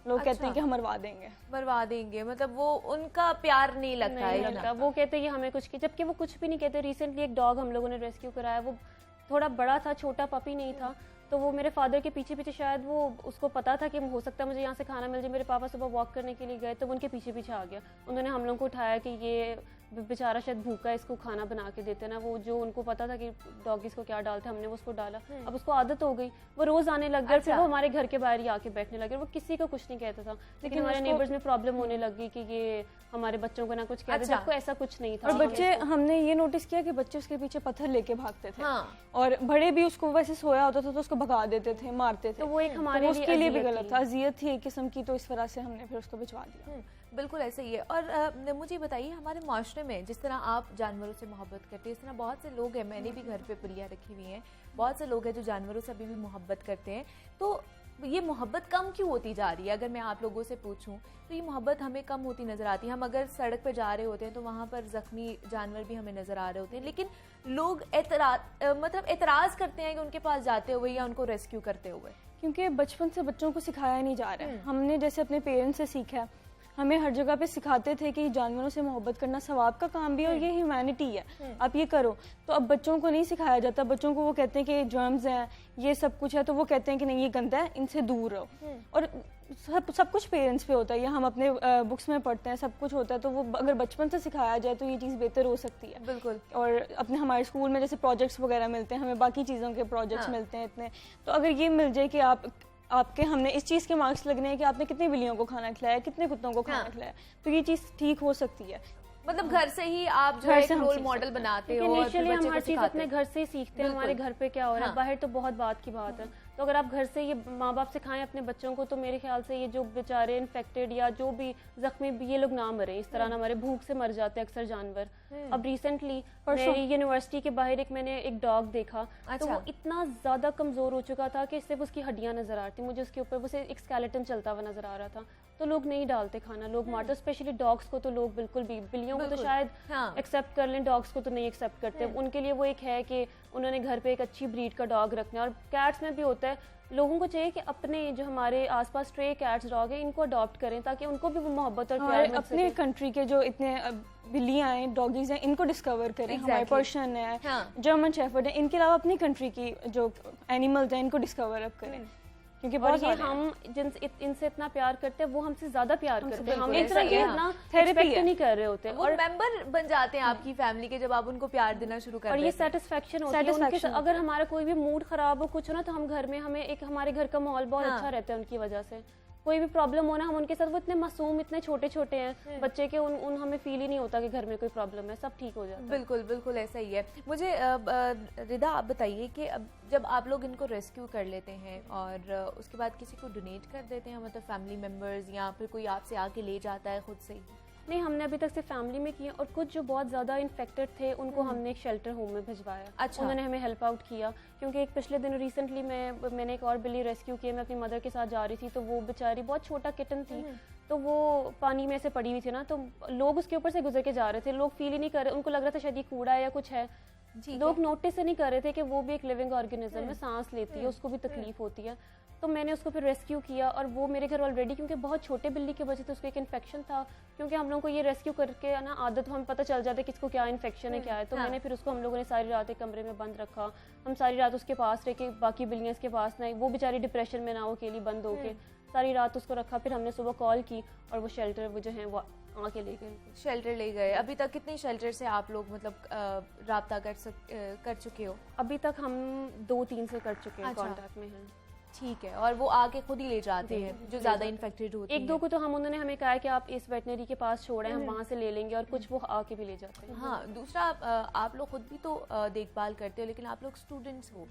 लोग कहते हैं कि हम मरवा देंगे, मतलब वो उनका प्यार नहीं लगता है। वो कहते हैं कि हमें कुछ की, जबकि वो कुछ भी नहीं कहते। रिसेंटली एक डॉग हम लोगों ने रेस्क्यू कराया, वो थोड़ा बड़ा था, छोटा पपी नहीं था, तो तो वो मेरे फादर के पीछे पीछे, शायद वो उसको पता था कि हो सकता है मुझे यहाँ से खाना मिल जाए। मेरे पापा सुबह वॉक करने के लिए गए तो वो उनके पीछे पीछे आ गया। उन्होंने हम लोगों को उठाया कि ये बेचारा शायद भूखा है, इसको खाना बना के देते ना। वो जो उनको पता था कि डॉगीज को क्या डालते हैं, हमने वो उसको डाला। अब उसको आदत हो गई, वो रोज आने लग गया। फिर वो हमारे घर के बाहर ही आके बैठने लगे। वो किसी को कुछ नहीं कहता था, लेकिन हमारे नेबर्स में प्रॉब्लम होने लगी कि ये हमारे बच्चों को ना कुछ कहते। जबको ऐसा कुछ नहीं था। और बच्चे, हमने ये नोटिस किया कि बच्चे उसके पीछे पत्थर लेके भागते थे। हाँ। और बड़े भी उसको वैसे सोया होता था तो उसको भगा देते थे, मारते थे। तो वो एक हमारे उसके लिए भी गलत था, अजियत थी एक किस्म की। तो इस तरह से हमने फिर उसको भिजवा दिया। बिल्कुल ऐसा ही है। और मुझे बताइए, हमारे माशरे में जिस तरह आप जानवरों से मोहब्बत करते हैं, इस तरह बहुत से लोग हैं, मैंने भी घर पे पुलिया रखी हुई हैं, बहुत से लोग हैं जो जानवरों से अभी भी मोहब्बत करते हैं। तो ये मोहब्बत कम क्यों होती जा रही है? अगर मैं आप लोगों से पूछूं तो ये मोहब्बत हमें कम होती नज़र आती है। हम अगर सड़क पर जा रहे होते हैं तो वहाँ पर ज़ख्मी जानवर भी हमें नज़र आ रहे होते हैं, लेकिन लोग एतराज़ करते हैं कि उनके पास जाते हुए या उनको रेस्क्यू करते हुए। क्योंकि बचपन से बच्चों को सिखाया नहीं जा रहा है। हमने जैसे अपने पेरेंट्स से सीखा है, हमें हर जगह पे सिखाते थे कि जानवरों से मोहब्बत करना सवाब का काम भी है और ये ह्यूमैनिटी है, आप ये करो। तो अब बच्चों को नहीं सिखाया जाता। बच्चों को वो कहते हैं कि जर्म्स हैं, ये सब कुछ है, तो वो कहते हैं कि नहीं ये गंदा है, इनसे दूर रहो। और सब कुछ पेरेंट्स पे होता है, या हम अपने बुक्स में पढ़ते हैं, सब कुछ होता है। तो वो अगर बचपन से सिखाया जाए तो ये चीज़ बेहतर हो सकती है। बिल्कुल। और अपने हमारे स्कूल में जैसे प्रोजेक्ट्स वगैरह मिलते हैं, हमें बाकी चीज़ों के प्रोजेक्ट्स मिलते हैं इतने, तो अगर ये मिल जाए कि आपके हमने इस चीज़ के मार्क्स लगने हैं कि आपने कितनी बिल्लियों को खाना खिलाया, कितने कुत्तों को खाना खिलाया, तो ये चीज़ ठीक हो सकती है। मतलब घर से ही आप जो है एक रोल मॉडल बनाते हो और फिर बच्चे हम को हर चीज़ सिखाते अपने हो। घर से ही सीखते हैं। हमारे घर पे क्या हो रहा है, बाहर तो बहुत बात की बात है। तो अगर आप घर से ये माँ बाप सिखाएं अपने बच्चों को, तो मेरे ख्याल से ये जो बेचारे इन्फेक्टेड या जो भी जख्मी, ये लोग ना मरे इस तरह ना मरे। भूख से मर जाते हैं अक्सर जानवर। अब रिसेंटली मेरी यूनिवर्सिटी के बाहर मैंने एक डॉग देखा। तो वो इतना ज्यादा कमजोर हो चुका था कि सिर्फ उसकी हड्डियां नजर आ रही थी मुझे, उसके ऊपर वो एक स्केलेटन चलता हुआ नजर आ रहा था। तो लोग नहीं डालते खाना, लोग मारते। स्पेशली डॉग्स को तो लोग बिल्कुल भी, बिल्लियों को तो शायद एक्सेप्ट कर लें, डॉग्स को तो नहीं एक्सेप्ट करते। उनके लिए वो एक है कि उन्होंने घर पे एक अच्छी ब्रीड का डॉग रखना है। और कैट्स में भी होता है, लोगों को चाहिए कि अपने जो हमारे आसपास स्ट्रे कैट्स डॉग है, इनको अडॉप्ट करें ताकि उनको भी वो मोहब्बत और प्यार मिल सके। अपने कंट्री के जो इतने बिल्लियां हैं, डॉगीज हैं, इनको डिस्कवर करें। हमारे पर्शियन है, जर्मन शेफर्ड है, इनके अलावा अपनी कंट्री की जो एनिमल्स हैं इनको डिस्कवर अप करें। क्योंकि और ये हम इनसे इतना प्यार करते हैं, वो हमसे ज्यादा प्यार करते हैं। हम एक तरह की इतना एक्सपेक्ट नहीं कर रहे होते और मेंबर बन जाते हैं आपकी फैमिली के जब आप उनको प्यार देना शुरू कर देते हैं। और ये सेटिस्फेक्शन होती है उनके। अगर हमारा कोई भी मूड खराब हो, कुछ हो ना, तो हम घर में, हमें एक हमारे घर का माहौल बहुत अच्छा रहता है उनकी वजह से। कोई भी प्रॉब्लम हो ना, हम उनके साथ, वो इतने मासूम, इतने छोटे छोटे हैं बच्चे के, उन हमें फील ही नहीं होता कि घर में कोई प्रॉब्लम है, सब ठीक हो जाता है। बिल्कुल बिल्कुल ऐसा ही है। मुझे रिदा आप बताइए कि अब जब आप लोग इनको रेस्क्यू कर लेते हैं और उसके बाद किसी को डोनेट कर देते हैं, मतलब फैमिली मेम्बर्स, या फिर कोई आपसे आके ले जाता है खुद से ही? नहीं, हमने अभी तक सिर्फ फैमिली में किया, और कुछ जो बहुत ज़्यादा इन्फेक्टेड थे उनको हमने एक शेल्टर होम में भिजवाया। अच्छा। उन्होंने हमें हेल्प आउट किया, क्योंकि एक पिछले दिनों रिसेंटली मैंने एक और बिल्ली रेस्क्यू किया। मैं अपनी मदर के साथ जा रही थी, तो वो बेचारी बहुत छोटा किटन थी, तो वो पानी में से पड़ी हुई थी ना, तो लोग उसके ऊपर से गुजर के जा रहे थे। लोग फील ही नहीं कर रहे, उनको लग रहा था शायद ये कूड़ा है या कुछ है। लोग नोटिस नहीं कर रहे थे कि वो भी एक लिविंग ऑर्गेनिज्म है, सांस लेती है, उसको भी तकलीफ होती है। तो मैंने उसको फिर रेस्क्यू किया, और वो मेरे घर ऑलरेडी, क्योंकि बहुत छोटे बिल्ली की वजह से उसको एक इन्फेक्शन था, क्योंकि हम लोगों को ये रेस्क्यू करके ना आदत, हमें पता चल जाता है किसको क्या इन्फेक्शन है, क्या है। तो मैंने फिर उसको, हम लोगों ने सारी रात एक कमरे में बंद रखा। हम सारी रात उसके पास रह के, बाकी बिल्लियाँ उसके पास नहीं, वो बेचारी डिप्रेशन में ना हो, अकेली बंद होके सारी रात उसको रखा। फिर हमने सुबह कॉल की और वो शेल्टर वो जो है वो आके ले गए, शेल्टर ले गए। अभी तक कितने शेल्टर से आप लोग मतलब राब्ता कर चुके हो? अभी तक हम 2-3 से कर चुके हैं, कॉन्टैक्ट में हैं। ठीक है। और वो आके खुद ही ले जाते हैं जो ज्यादा इन्फेक्टेड होते हैं? एक दो को तो उन्होंने हमें कहा है कि आप इस वेटनरी के पास छोड़ें, हम वहाँ से ले लेंगे, और कुछ वो आके भी ले जाते हैं। हाँ, दूसरा आप लोग खुद भी तो देखभाल करते हो, लेकिन आप लोग स्टूडेंट्स हो,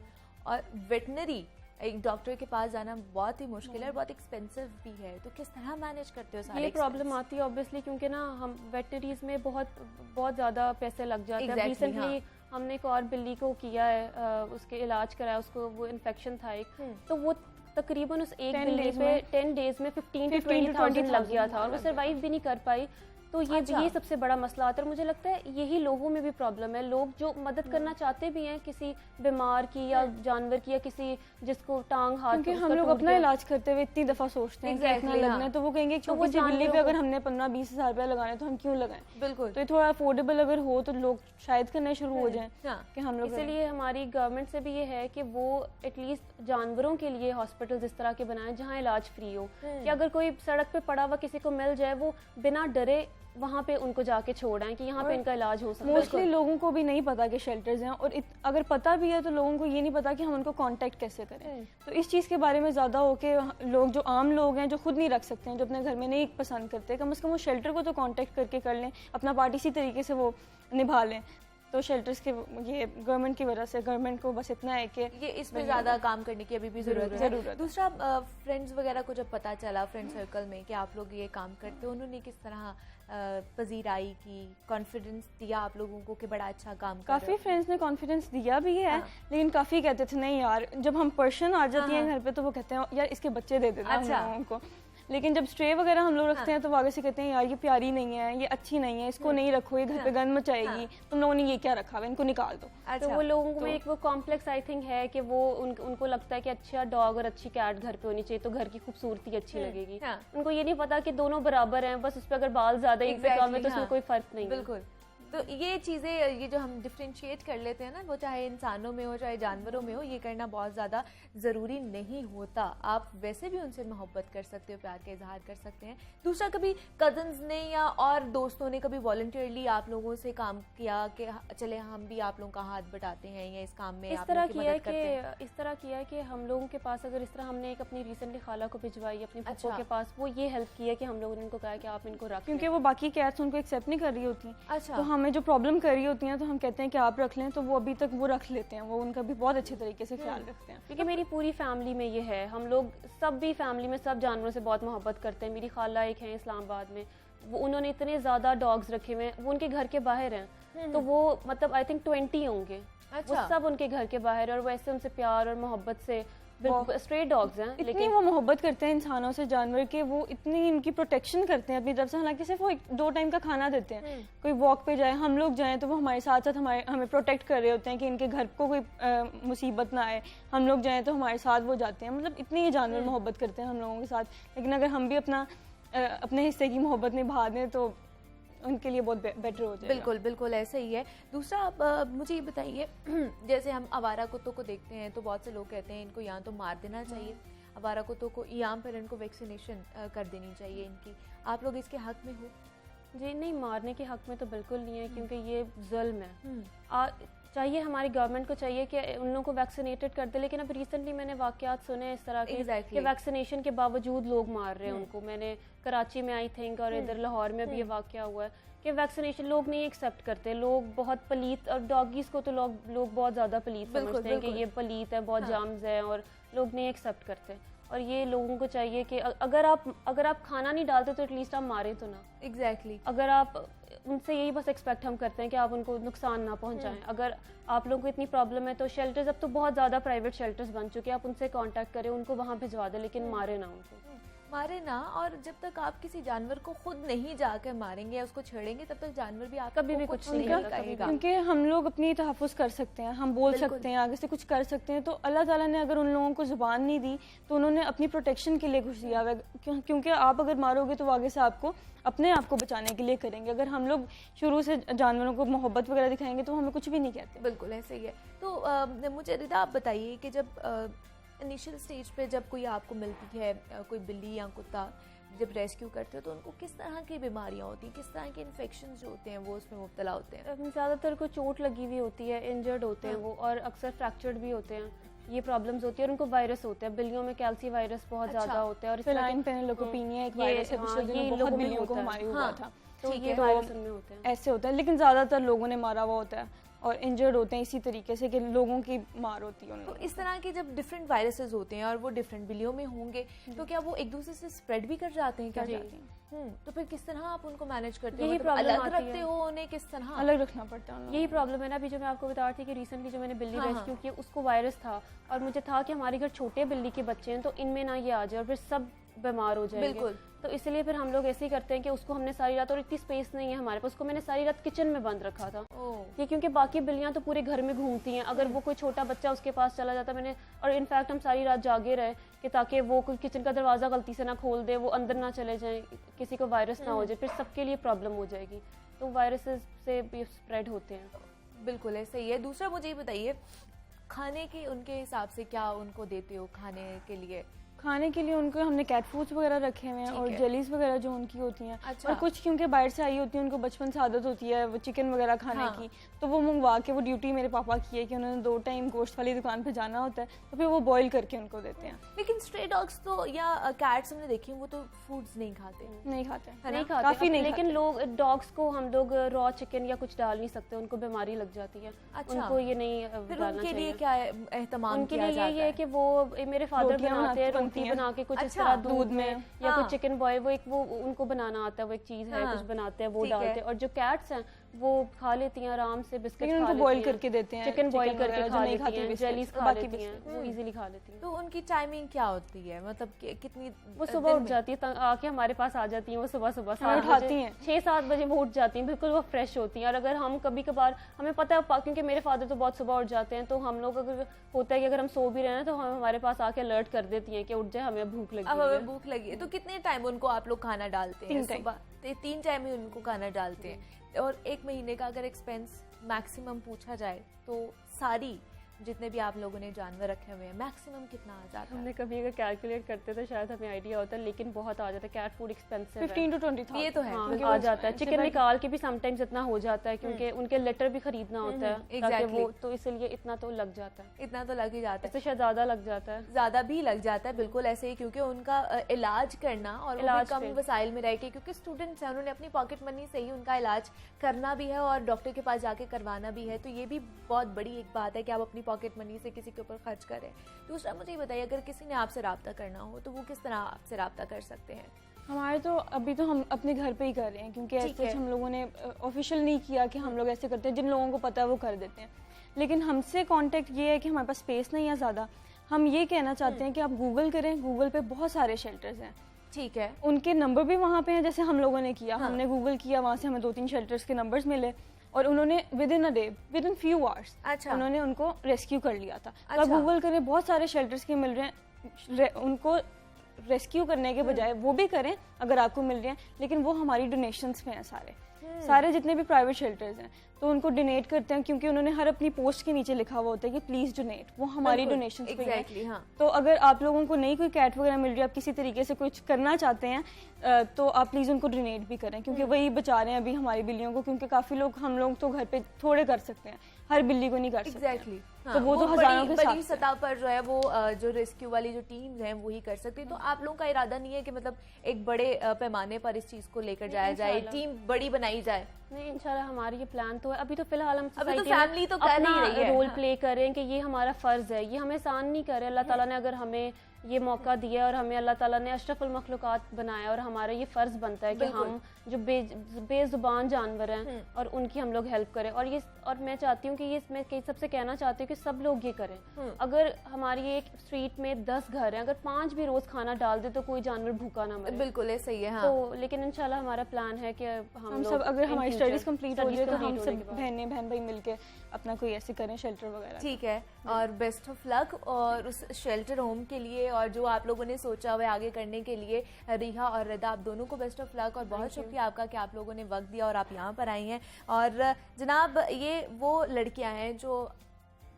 और वेटनरी एक डॉक्टर के पास जाना बहुत ही मुश्किल है और बहुत एक्सपेंसिव भी है। तो किस तरह मैनेज करते हो सारे? ये प्रॉब्लम आती है ऑब्वियसली, क्योंकि ना हम वेटनरीज में बहुत ज़्यादा पैसे लग जाते हैं। रिसेंटली हमने एक और बिल्ली को किया है, उसके इलाज कराया, उसको वो इन्फेक्शन था एक, तो वो तकरीबन उस एक बिल्ली पे 10 डेज में 15 to 20,000 लग गया था, और वो सर्वाइव भी नहीं कर पाई। तो ये सबसे बड़ा मसला आता है। और मुझे लगता है यही लोगों में भी प्रॉब्लम है। लोग जो मदद करना चाहते भी हैं किसी बीमार की या जानवर की या किसी जिसको टांग हाथ, क्योंकि हम लोग अपना इलाज करते हुए इतनी दफा सोचते हैं कि इतना लगना है, तो वो कहेंगे कि वो बिल्ली पे अगर हमने 15-20 हज़ार रुपया लगाने तो हम क्यों लगाएं। बिल्कुल। तो ये थोड़ा अफोर्डेबल अगर हो तो लोग शायद करना शुरू हो जाएं कि हम लोग। इसलिए हमारी गवर्नमेंट से भी ये है कि वो एटलीस्ट जानवरों के लिए हॉस्पिटल इस तरह के बनाएं जहाँ इलाज फ्री हो, कि अगर कोई सड़क पे पड़ा हुआ किसी को मिल जाए वो बिना डरे वहाँ पे उनको जाके छोड़ाएं कि यहाँ पे इनका इलाज हो सकता है। मोस्टली लोगों को भी नहीं पता कि शेल्टर्स हैं, और अगर पता भी है तो लोगों को ये नहीं पता कि हम उनको कांटेक्ट कैसे करें। तो इस चीज़ के बारे में ज़्यादा हो के लोग, जो आम लोग हैं जो खुद नहीं रख सकते हैं, जो अपने घर में नहीं पसंद करते, कम से कम वो शेल्टर को तो कांटेक्ट करके कर लें, अपना पार्ट इसी तरीके से वो निभा लें। तो शेल्टर्स के ये गवर्नमेंट की वजह से, गवर्नमेंट को बस इतना है कि ये इस पे ज़्यादा काम करने की अभी भी ज़रूरत है। दूसरा, फ्रेंड्स वगैरह को जब पता चला फ्रेंड सर्कल में कि आप लोग ये काम करते हो, उन्होंने किस तरह पजीराई की, कॉन्फिडेंस दिया आप लोगों को कि बड़ा अच्छा काम कर रहे हो? काफ़ी फ्रेंड्स ने कॉन्फिडेंस दिया भी है, लेकिन काफ़ी कहते थे नहीं यार, जब हम पर्सन आ जाती हैं घर पे तो वो कहते हैं यार इसके बच्चे दे देना हम लोगों को। लेकिन जब स्ट्रे वगैरह हम लोग रखते हैं तो वो आगे से कहते हैं यार ये प्यारी नहीं है, ये अच्छी नहीं है, इसको नहीं रखो, ये घर पे गंद मचाएगी, तुम लोगों ने ये क्या रखा हुआ, इनको निकाल दो। तो वो लोगों में एक वो कॉम्प्लेक्स आई थिंक है कि वो उनको लगता है कि अच्छा डॉग और अच्छी कैट घर पे होनी चाहिए तो घर की खूबसूरती अच्छी लगेगी। उनको ये नहीं पता कि दोनों बराबर हैं, बस उस पर अगर बाल ज्यादा एक पे कम है तो उसमें कोई फर्क नहीं। बिल्कुल। तो ये चीज़ें, ये जो हम डिफ्रेंशिएट कर लेते हैं ना, वो चाहे इंसानों में हो चाहे जानवरों में हो, ये करना बहुत ज़्यादा ज़रूरी नहीं होता। आप वैसे भी उनसे मोहब्बत कर सकते हो, प्यार का इजहार कर सकते हैं। दूसरा, कभी कज़न्स ने या और दोस्तों ने कभी वॉलंटियरली आप लोगों से काम किया कि चले हम भी आप लोगों का हाथ बटाते हैं या इस काम में इस तरह किया है कि हम लोगों के पास, अगर इस तरह हमने एक अपनी रिसेंटली खाला को भिजवाई अपनी फूफो के पास, वो ये हेल्प की है कि हम लोगों ने उनको कहा कि आप इनको रख, क्योंकि वो बाकी कैट्स उनको एक्सेप्ट नहीं कर रही होती। अच्छा। तो हमें जो प्रॉब्लम कर रही होती हैं तो हम कहते हैं कि आप रख लें, तो वो अभी तक वो रख लेते हैं, वो उनका भी बहुत अच्छे तरीके से ख्याल रखते हैं। क्योंकि मेरी पूरी फैमिली में ये है, हम लोग सब भी फैमिली में सब जानवरों से बहुत मोहब्बत करते हैं। मेरी खाला एक है इस्लामाबाद में, वो उन्होंने इतने ज़्यादा डॉग्स रखे हुए हैं, वो उनके घर के बाहर हैं, तो वो मतलब आई थिंक 20 होंगे। अच्छा। वो सब उनके घर के बाहर है और वैसे उनसे प्यार और मोहब्बत से, स्ट्रे डॉग्स हैं, लेकिन वो मोहब्बत करते हैं इंसानों से, जानवर के, वो इतनी इनकी प्रोटेक्शन करते हैं अपनी तरफ से। हालांकि सिर्फ वो 2 टाइम का खाना देते हैं, कोई वॉक पे जाए, हम लोग जाएं तो वो हमारे साथ साथ हमें प्रोटेक्ट कर रहे होते हैं कि इनके घर को कोई मुसीबत ना आए। हम लोग जाएं तो हमारे साथ वो जाते हैं, मतलब इतनी जानवर मोहब्बत करते हैं हम लोगों के साथ। लेकिन अगर हम भी अपने हिस्से की मोहब्बत निभा दें तो उनके लिए बहुत बेटर हो जाएगा। बिल्कुल बिल्कुल ऐसा ही है। दूसरा, आप मुझे ये बताइए, जैसे हम आवारा कुत्तों को देखते हैं तो बहुत से लोग कहते हैं इनको या तो मार देना चाहिए, आवारा कुत्तों को, या फिर इनको वैक्सीनेशन कर देनी चाहिए इनकी। आप लोग इसके हक में हो? जी नहीं, मारने के हक में तो बिल्कुल नहीं है, क्योंकि ये जुल्म है। चाहिए हमारी गवर्नमेंट को चाहिए कि उन लोगों को वैक्सीनेटेड कर दे, लेकिन अब रिसेंटली मैंने वाकयात सुने इस तरह के कि वैक्सीनेशन के बावजूद लोग मार रहे हैं उनको। मैंने कराची में आई थिंक और इधर लाहौर में भी ये वाकया हुआ है कि वैक्सीनेशन लोग नहीं एक्सेप्ट करते। लोग बहुत पलीत, और डॉगीज़ को तो लोग बहुत ज़्यादा पलीत समझते हैं कि ये पलीत है, बहुत जाम्स है, और लोग नहीं एक्सेप्ट करते। और ये लोगों को चाहिए कि अगर आप खाना नहीं डालते तो एटलीस्ट आप मारें तो ना। एग्जैक्टली। अगर आप उनसे यही बस एक्सपेक्ट हम करते हैं कि आप उनको नुकसान ना पहुंचाएं। अगर आप लोगों को इतनी प्रॉब्लम है तो शेल्टर्स, अब तो बहुत ज़्यादा प्राइवेट शेल्टर्स बन चुके हैं, आप उनसे कांटेक्ट करें, उनको वहाँ भिजवा दें, लेकिन मारे ना उनको, मारे ना। और जब तक आप किसी जानवर को खुद नहीं जाकर मारेंगे या उसको छेड़ेंगे तब तक जानवर भी आपको कभी भी कुछ नहीं करेगा। क्योंकि हम लोग अपनी तहफ़्फ़ुज़ कर सकते हैं, हम बोल सकते हैं, आगे से कुछ कर सकते हैं। तो अल्लाह ताला ने अगर उन लोगों को ज़ुबान नहीं दी तो उन्होंने अपनी प्रोटेक्शन के लिए कुछ दिया हुआ है। क्योंकि आप अगर मारोगे तो आगे से आपको अपने आप को बचाने के लिए करेंगे। अगर हम लोग शुरू से जानवरों को मोहब्बत वगैरह दिखाएंगे तो हमें कुछ भी नहीं कहते। बिल्कुल ऐसे ही है। तो मुझे रिदा आप बताइए कि जब इनिशियल स्टेज पे जब कोई आपको मिलती है, कोई बिल्ली या कुत्ता, जब रेस्क्यू करते हो तो उनको किस तरह की बीमारियां होती हैं, किस तरह के इन्फेक्शन जो होते हैं वो उसमें मुब्तला होते हैं? ज़्यादातर को चोट लगी हुई होती है, इंजर्ड होते हैं वो, और अक्सर फ्रैक्चर्ड भी होते हैं, ये प्रॉब्लम्स होती है। और उनको वायरस होते हैं, बिल्लियों में कैल्सी वायरस बहुत ज़्यादा होते हैं, और फेलाइन पेनिलोकोपिनिया एक वायरस है, पिछले दिनों बहुत बिल्लियों को हमारी हुआ था, तो ये वायरस उनमें होते हैं, ऐसे होता है। लेकिन ज़्यादातर लोगों ने मारा हुआ होता है और इंजर्ड होते हैं इसी तरीके से कि लोगों की मार होती है। तो इस तरह के जब डिफरेंट वायरसेस होते हैं और वो डिफरेंट बिल्लियों में होंगे तो क्या वो एक दूसरे से स्प्रेड भी कर जाते हैं? क्या जाते हैं? तो फिर किस तरह आप उनको मैनेज करते हो? मतलब अलग रखते हो उन्हें? किस तरह अलग रखना पड़ता है? यही प्रॉब्लम है ना। अभी जो मैं आपको बता रही थी कि रिसेंटली जो मैंने बिल्ली रेस्क्यू की उसको वायरस था, और मुझे था कि हमारे घर छोटे बिल्ली के बच्चे हैं तो इनमें ना ये आ जाए, और फिर सब बीमार हो जाएंगे। बिल्कुल। तो इसलिए फिर हम लोग ऐसे ही करते हैं कि उसको हमने सारी रात, और इतनी स्पेस नहीं है हमारे पास, उसको मैंने सारी रात किचन में बंद रखा था। ये क्योंकि बाकी बिल्लियां तो पूरे घर में घूमती हैं, अगर वो कोई छोटा बच्चा उसके पास चला जाता, मैंने, और इनफैक्ट हम सारी रात जागे रहे कि ताकि वो कोई किचन का दरवाज़ा गलती से ना खोल दे, वो अंदर ना चले जाएं, किसी को वायरस ना हो जाए, फिर सबके लिए प्रॉब्लम हो जाएगी। तो वायरसेस से भी स्प्रेड होते हैं। बिल्कुल ऐसे ही है। दूसरा मुझे ये बताइए, खाने के उनके हिसाब से क्या उनको देते हो खाने के लिए? खाने के लिए उनको हमने कैट फूड्स वगैरह रखे हुए हैं और जेलीज वगैरह जो उनकी होती हैं। अच्छा। और कुछ क्योंकि बाहर से आई होती है, उनको बचपन से आदत होती है वो चिकन वगैरह खाने हाँ। की, तो वो मंगवा के, वो ड्यूटी मेरे पापा की है कि उन्होंने 2 टाइम गोश्त वाली दुकान पे जाना होता है, तो फिर वो बॉईल करके उनको देते हैं। लेकिन स्ट्रे डॉग्स तो या कैट्स हमने देखी हैं, वो तो फूड्स नहीं खाते। नहीं खाते, नहीं खाते काफी नहीं लेकिन खाते। लोग डॉग्स को हम लोग रॉ चिकन या कुछ डाल नहीं सकते, उनको बीमारी लग जाती है। अच्छा। उनको ये नहीं फिर डालना उनके लिए चाहिए। क्या एहतमाम उनके किया लिए जाता ये है कि वो मेरे फादर रोटियां बनाते हैं, बनती रोटी हैं। बना के कुछ इस अच्छा, तरह दूध दूध में। में या हाँ। कुछ चिकन बॉय, वो एक वो उनको बनाना आता है, वो एक चीज है, हाँ। कुछ बनाते हैं, वो ठीक है। डालते हैं। और जो कैट्स हैं वो खा लेती हैं आराम से, बिस्किट लेकिन खा उनको लेती बॉईल हैं, करके देते हैं, चिकन बॉईल चिकन करके वगैरह जो खा नहीं लेती खाती हैं, बिस्किट्स, जेलीज खा बाकी लेती हैं, बिस्किट्स। वो इजीली खा लेती हैं। तो उनकी टाइमिंग क्या होती है, मतलब कितनी? वो सुबह दिन उठ में? जाती है, आके हमारे पास आ जाती हैं। वो सुबह सुबह हमें उठाती हैं। 6-7 बजे वो उठ जाती हैं, बिल्कुल वो फ्रेश होती हैं। और अगर हम कभी कभार, हमें पता है क्योंकि मेरे फादर तो बहुत सुबह उठ जाते हैं, तो हम लोग अगर होता है कि अगर हम सो भी रहे हैं तो हम हमारे पास आके अलर्ट कर देती हैं कि उठ जाए, हमें भूख लगी अब है। हमें भूख लगी है। तो कितने टाइम उनको आप लोग खाना डालते हैं? 3 टाइम। सुबह 3 टाइम ही उनको खाना डालते हैं। और 1 महीने का अगर एक्सपेंस मैक्सिमम पूछा जाए तो सारी जितने भी आप लोगों ने जानवर रखे हुए हैं, मैक्सिमम कितना आ जाता है? हमने कभी अगर कैलकुलेट करते तो शायद हमें आइडिया होता है, लेकिन बहुत आ जाता है। कैट फूड एक्सपेंसिव है। 15 to 20,000। ये तो है। हाँ, क्योंकि आ वो जाता है। expensive चिकन है। निकाल के भी समटाइम्स इतना हो जाता है, क्योंकि उनके लेटर भी खरीदना होता है ताकि exactly। वो, तो इसलिए इतना तो लग जाता है। इतना तो लग ही जाता है, इससे शायद ज्यादा लग जाता है। ज्यादा भी लग जाता है। बिल्कुल ऐसे ही, क्योंकि उनका इलाज करना और वो भी इलाज कम पे। वसाइल में रह के, क्योंकि स्टूडेंट्स हैं, उन्होंने अपनी पॉकेट मनी से ही उनका इलाज करना भी है और डॉक्टर के पास जाके करवाना भी है। तो ये भी बहुत बड़ी एक बात है कि आप अपनी पॉकेट मनी से किसी के ऊपर खर्च करें। दूसरा मुझे ये बताइए, अगर किसी ने आपसे रब्ता करना हो तो वो किस तरह आपसे रब्ता कर सकते हैं? हमारे तो अभी तो हम अपने घर पे ही कर रहे हैं, क्योंकि ठीक ऐसे है। हम लोगों ने ऑफिशियल नहीं किया कि हम लोग ऐसे करते हैं। जिन लोगों को पता है वो कर देते हैं, लेकिन हमसे कांटेक्ट ये है कि हमारे पास स्पेस नहीं है ज़्यादा। हम ये कहना चाहते हैं कि आप गूगल करें, गूगल पे बहुत सारे शेल्टर्स हैं, ठीक है। उनके नंबर भी वहाँ पे हैं। जैसे हम लोगों ने किया, हाँ। हमने गूगल किया, वहाँ से हमें 2-3 शेल्टर्स के नंबर्स मिले और उन्होंने with in a day, with in few hours अच्छा। उन्होंने उनको रेस्क्यू कर लिया था। तो आप अच्छा। गूगल करें, बहुत सारे शेल्टर्स के मिल रहे हैं। उनको रेस्क्यू करने के बजाय वो भी करें अगर आपको मिल रहे हैं, लेकिन वो हमारी डोनेशंस पे हैं सारे जितने भी प्राइवेट शेल्टर्स हैं, तो उनको डोनेट करते हैं, क्योंकि उन्होंने हर अपनी पोस्ट के नीचे लिखा हुआ होता है कि प्लीज डोनेट। वो हमारी बिल्कुल, डोनेशंस पे exactly, हैं। हाँ। तो अगर आप लोगों को नहीं कोई कैट वगैरह मिल रही है, आप किसी तरीके से कुछ करना चाहते हैं, तो आप प्लीज उनको डोनेट भी करें, क्योंकि वही बचा रहे हैं अभी हमारी बिल्लियों को। क्योंकि काफी लोग, हम लोग तो घर पे थोड़े कर सकते हैं, हर बिल्ली को नहीं कर सकते हैं। एग्जैक्टली। तो वो तो हजारों के बड़ी साथ सतह पर जो है वो जो रेस्क्यू वाली जो टीम्स हैं वो ही कर सकती हैं। तो आप लोगों का इरादा नहीं है कि मतलब एक बड़े पैमाने पर इस चीज को लेकर जाया जाए, टीम बड़ी बनाई जाए? नहीं, इंशाल्लाह हमारी ये प्लान तो है। अभी तो फिलहाल हम अभी तो सोसाइटी में फैमिली तो कर ही रही है। रोल हाँ। प्ले करें कि ये हमारा फर्ज है, ये हमें एहसान नहीं करे। अल्लाह ताला ने अगर हमें ये मौका दिया और हमें अल्लाह ताला ने अशरफुल मखलूकात बनाया, और हमारा ये फर्ज बनता है कि हम जो बेजुबान जानवर हैं और उनकी हम लोग हेल्प करें। और मैं चाहती हूँ कि ये, मैं सबसे कहना चाहती हूँ कि सब लोग ये करें। अगर हमारी एक स्ट्रीट में 10 घर हैं, अगर 5 भी रोज खाना डाल दे तो कोई जानवर भूखा ना मरे। बिल्कुल ये सही है। हाँ। तो लेकिन इंशाल्लाह हमारा प्लान है कि हम सब, अगर हमारी स्टडीज कंप्लीट हो जाए तो हम सब बहन भाई मिलके अपना कोई ऐसे करें शेल्टर वगैरह। ठीक है, और बेस्ट ऑफ लक। और उस शेल्टर होम के लिए और जो आप लोगों ने सोचा हुआ है आगे करने के लिए, रिहा और रदा, आप दोनों को बेस्ट ऑफ लक। और बहुत शुक्रिया आपका कि आप लोगों ने वक्त दिया और आप यहाँ पर आई हैं। और जनाब, ये वो लड़कियाँ हैं जो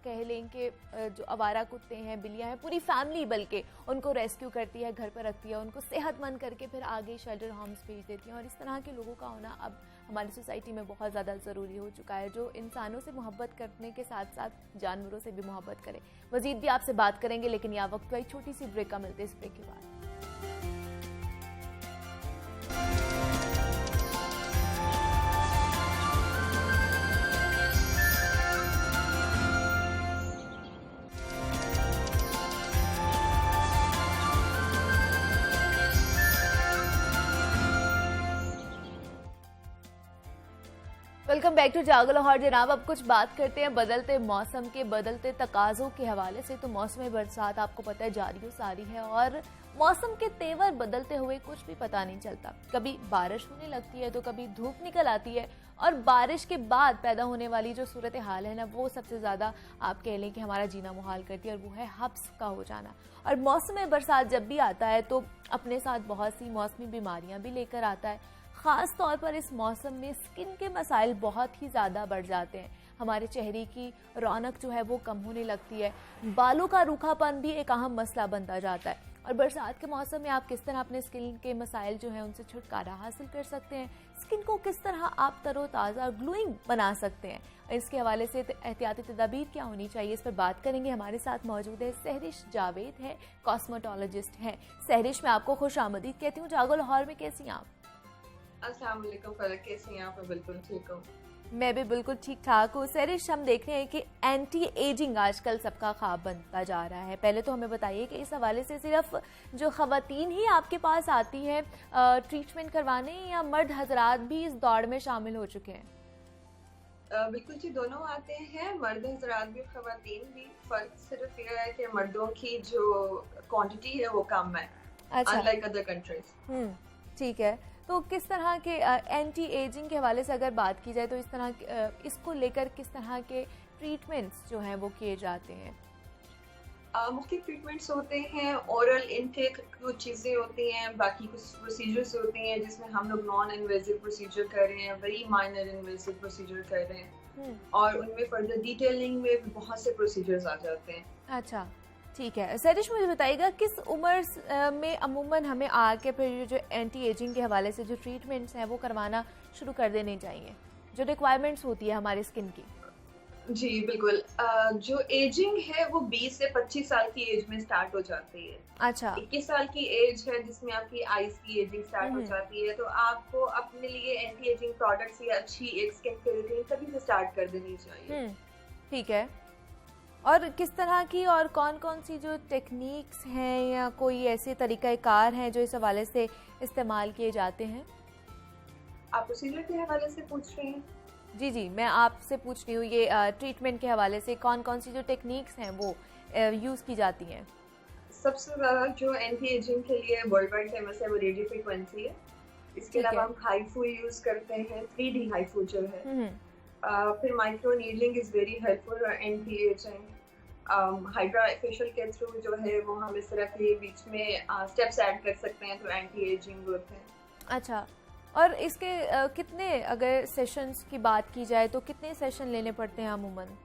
कह लें कि जो आवारा कुत्ते हैं, बिल्लियाँ हैं, पूरी फैमिली बल्कि उनको रेस्क्यू करती है, घर पर रखती है, उनको सेहतमंद करके फिर आगे शेल्टर होम्स भेज देती हैं। और इस तरह के लोगों का होना अब हमारी सोसाइटी में बहुत ज़्यादा ज़रूरी हो चुका है, जो इंसानों से मोहब्बत करने के साथ साथ जानवरों से भी मोहब्बत करे। मज़ीद भी आपसे बात करेंगे, लेकिन यह वक्त पर एक छोटी सी ब्रेक का मिलते, इस ब्रेक के बाद। वेलकम बैक टू जागो लाहौर। जनाब, अब कुछ बात करते हैं बदलते मौसम के, बदलते तकाज़ों के हवाले से। तो मौसम बरसात आपको पता है जारी सारी है और मौसम के तेवर बदलते हुए कुछ भी पता नहीं चलता। कभी बारिश होने लगती है तो कभी धूप निकल आती है और बारिश के बाद पैदा होने वाली जो सूरत हाल है ना, वो सबसे ज़्यादा आप कह लें कि हमारा जीना मुहाल करती है और वो है हब्स का हो जाना। और मौसम बरसात जब भी आता है तो अपने साथ बहुत सी मौसमी बीमारियाँ भी लेकर आता है। ख़ास तौर पर इस मौसम में स्किन के मसाइल बहुत ही ज़्यादा बढ़ जाते हैं। हमारे चेहरे की रौनक जो है वो कम होने लगती है, बालों का रूखापन भी एक अहम मसला बनता जाता है। और बरसात के मौसम में आप किस तरह अपने स्किन के मसाइल जो हैं उनसे छुटकारा हासिल कर सकते हैं, स्किन को किस तरह आप तरोताज़ा ग्लोइंग बना सकते हैं, इसके हवाले से एहतियाती तदाबीर क्या होनी चाहिए, इस पर बात करेंगे। हमारे साथ मौजूद है सहरिश जावेद है, कॉस्मेटोलॉजिस्ट हैं। सहरिश, मैं आपको खुश आमदीद कहती हूँ। जागो लाहौर में कैसी हैं आप? अस्सलाम वालेकुम फलक, कैसी हैं आप? मैं बिल्कुल ठीक हूँ। मैं भी बिल्कुल ठीक ठाक हूँ। सहरिश, हम देख रहे हैं कि एंटी एजिंग आजकल सबका ख्वाब बनता जा रहा है। पहले तो हमें बताइए कि इस हवाले से सिर्फ जो ख़वातीन ही आपके पास आती हैं ट्रीटमेंट करवाने, या मर्द हजरात भी इस दौड़ में शामिल हो चुके हैं? बिल्कुल जी, दोनों आते हैं, मर्द हजरात भी ख़वातीन भी। फ़र्क सिर्फ यह है कि मर्दों की जो क्वांटिटी है वो कम है, अनलाइक अदर कंट्रीज। ठीक है, तो किस तरह के एंटी एजिंग के हवाले से अगर बात की जाए तो इस तरह इसको लेकर किस तरह के ट्रीटमेंट्स जो हैं वो किए जाते हैं? मुख्तलिफ ट्रीटमेंट्स होते हैं, ओरल इनटेक कुछ चीज़ें होती हैं, बाकी कुछ प्रोसीजर्स होती हैं जिसमें हम लोग नॉन इन्वेजिव प्रोसीजर कर रहे हैं, वेरी माइनर इन्वेजिव प्रोसीजर कर रहे हैं, और उनमें फर्दर डिटेलिंग में भी बहुत से प्रोसीजर्स आ जाते हैं। अच्छा, ठीक है। सहरिश, मुझे बताइएगा किस उम्र में अमूमन हमें आके फिर जो एंटी एजिंग के हवाले से जो ट्रीटमेंट्स हैं वो करवाना शुरू कर देने चाहिए, जो रिक्वायरमेंट्स होती है हमारी स्किन की? जी बिल्कुल, जो एजिंग है वो 20 से 25 साल की एज में स्टार्ट हो जाती है। अच्छा, 21 साल की एज है जिसमें आपकी आईज की एजिंग स्टार्ट हो जाती है, तो आपको अपने लिए एंटी एजिंग प्रोडक्ट्स या अच्छी एक स्किन केयर रूटीन तभी से स्टार्ट कर देनी चाहिए। ठीक है। और किस तरह की और कौन कौन सी जो टेक्निक्स हैं या कोई ऐसे तरीक़ाकार हैं जो इस हवाले से इस्तेमाल किए जाते हैं? आप प्रोसीजर के हवाले से पूछ रही हैं? जी जी, मैं आपसे पूछ रही हूँ ये ट्रीटमेंट के हवाले से कौन कौन सी जो टेक्निक्स हैं वो यूज़ की जाती हैं? सबसे ज़्यादा जो एंटी एजिंग के लिए वर्ल्ड वाइड फेमस है वो रेडियो फ्रीक्वेंसी है। इसके अलावा हम हाइफू यूज़ करते हैं, 3D हाइफू जो है। फिर micro needling is very helpful anti ageing. Hydra facial के थ्रू जो है वो हम इस तरह के बीच में स्टेप्स ऐड कर सकते हैं तो एंटी एजिंग होते हैं। अच्छा, और इसके कितने, अगर सेशंस की बात की जाए तो कितने सेशन लेने पड़ते हैं अमूमन?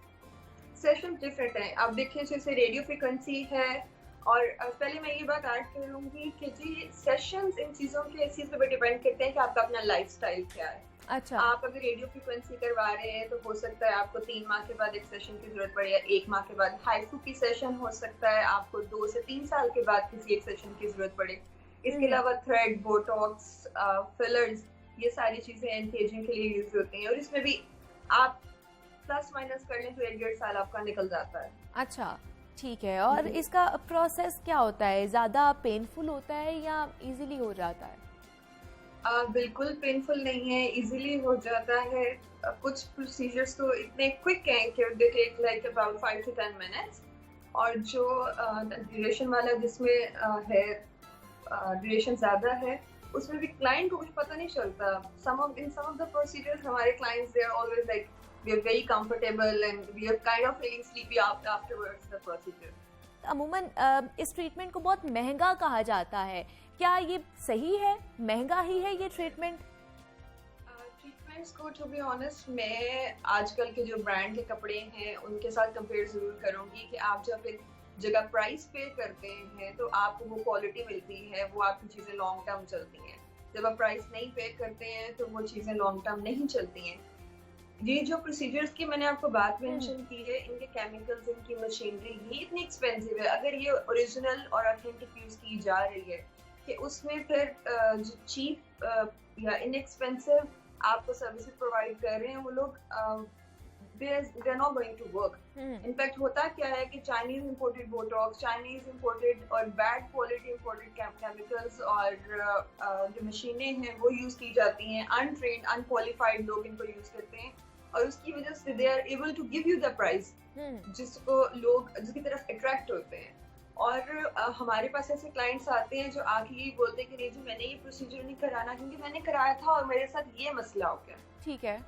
सेशन डिफरेंट हैं। अब देखिए जैसे रेडियो फ्रीक्वेंसी है, और पहले मैं ये बात ऐड करूँगी कि जी सेशंस इन चीज़ों के इस चीज़ पे डिपेंड करते हैं कि आपका अपना लाइफस्टाइल क्या है। अच्छा, आप अगर रेडियो फ्रीक्वेंसी करवा रहे हैं तो हो सकता है आपको 3 माह के बाद एक सेशन की जरूरत पड़े या 1 माह के बाद। हाइफू की सेशन हो सकता है आपको 2 से 3 साल के बाद किसी एक सेशन की जरूरत पड़े। इसके अलावा थ्रेड, बोटॉक्स, फिलर्स, ये सारी चीजें एंटी एजिंग के लिए यूज होती हैं, और इसमें भी आप प्लस माइनस कर लें तो 1-1.5 साल आपका निकल जाता है। अच्छा, ठीक है। और इसका प्रोसेस क्या होता है? ज़्यादा पेनफुल होता है या इजीली हो जाता है? बिल्कुल पेनफुल नहीं है, इजीली हो जाता है। कुछ प्रोसीजर्स तो इतने क्विक हैं कि they take like about 5 to 10 minutes, और जो ड्यूरेशन वाला जिसमें है ड्यूरेशन ज़्यादा है उसमें भी क्लाइंट को कुछ पता नहीं चलता। सम ऑफ द प्रोसीजर्स हमारे clients they are always like we are very comfortable and we are kind of feeling sleepy afterwards the procedure. अमूमन इस ट्रीटमेंट को बहुत महंगा कहा जाता है, क्या ये सही है? महंगा ही है ये ट्रीटमेंट? ट्रीटमेंट्स को टू बी ऑनेस्ट मैं आजकल के जो ब्रांड के कपड़े हैं उनके साथ कंपेयर ज़रूर करूँगी कि आप जब एक जगह प्राइस पे करते हैं तो आपको वो क्वालिटी मिलती है, वो आपकी चीज़ें लॉन्ग टर्म चलती हैं। जब आप प्राइस नहीं पे करते हैं तो वो चीज़ें लॉन्ग टर्म नहीं चलती हैं। ये जो प्रोसीजर्स की मैंने आपको बात मेंशन की है, इनके केमिकल्स, इनकी मशीनरी ये इतनी एक्सपेंसिव है। अगर ये ओरिजिनल और ऑथेंटिक यूज़ की जा रही है कि उसमें फिर जो चीप या इनएक्सपेंसिव आपको सर्विसेज प्रोवाइड कर रहे हैं वो लोग they're not going to work. In fact होता क्या है कि Chinese imported Botox, Chinese imported और बैड क्वालिटी इंपोर्टेड केमिकल्स और जो मशीनें हैं वो यूज की जाती हैं, अनट्रेन्ड अनक्वालिफाइड लोग इनको यूज करते हैं और उसकी वजह से they are able to give you the price जिसको लोग जिसकी तरफ अट्रैक्ट होते हैं। और हमारे पास ऐसे क्लाइंट्स आते हैं जो आके यही बोलते हैं कि नहीं जी मैंने ये प्रोसीजर नहीं कराना क्योंकि मैंने कराया था और मेरे साथ ये मसला हो गया। ठीक है।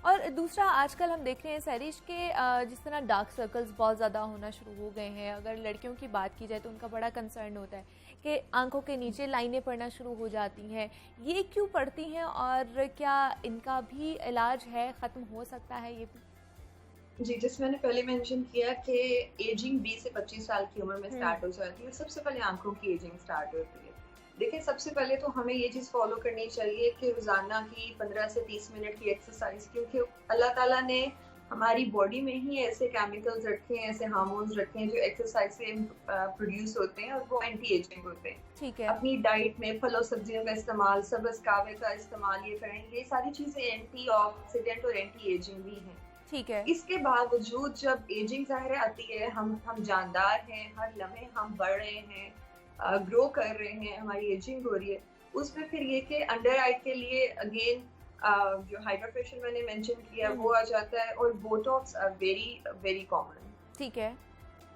और दूसरा आजकल हम देख रहे हैं सैरिश के जिस तरह डार्क सर्कल्स बहुत ज़्यादा होना शुरू हो गए हैं। अगर लड़कियों की बात की जाए तो उनका बड़ा कंसर्न होता है कि आंखों के नीचे लाइनें पड़ना शुरू हो जाती हैं। ये क्यों पड़ती हैं और क्या इनका भी इलाज है, ख़त्म हो सकता है ये भी? जी, जैसे मैंने पहले मेंशन किया कि एजिंग 20 से 25 साल की उम्र में स्टार्ट हो जाती है। सबसे पहले आंखों की एजिंग स्टार्ट होती है। देखिए सबसे पहले तो हमें ये चीज़ फॉलो करनी चाहिए कि रोज़ाना की 15 से 30 मिनट की एक्सरसाइज, क्योंकि अल्लाह ताला ने हमारी बॉडी में ही ऐसे केमिकल्स रखे हैं, ऐसे हार्मोन्स रखे हैं जो एक्सरसाइज से प्रोड्यूस होते हैं और वो एंटी एजिंग होते हैं। ठीक है। अपनी डाइट में फल और सब्जियों का इस्तेमाल, सब्ज़ कहवे का इस्तेमाल ये करें, ये सारी चीज़ें एंटी ऑक्सीडेंट और एंटी एजिंग भी हैं। ठीक है। इसके बावजूद जब एजिंग ज़ाहिर आती है, हम जानदार हैं, हर लम्हे हम बढ़ रहे हैं, ग्रो कर रहे हैं, हमारी एजिंग हो रही है, उसमें फिर ये कि अंडर आई के लिए अगेन जो हाइड्रोफेशियल मैंने मेंशन किया वो आ जाता है और Botox are very very common. ठीक है।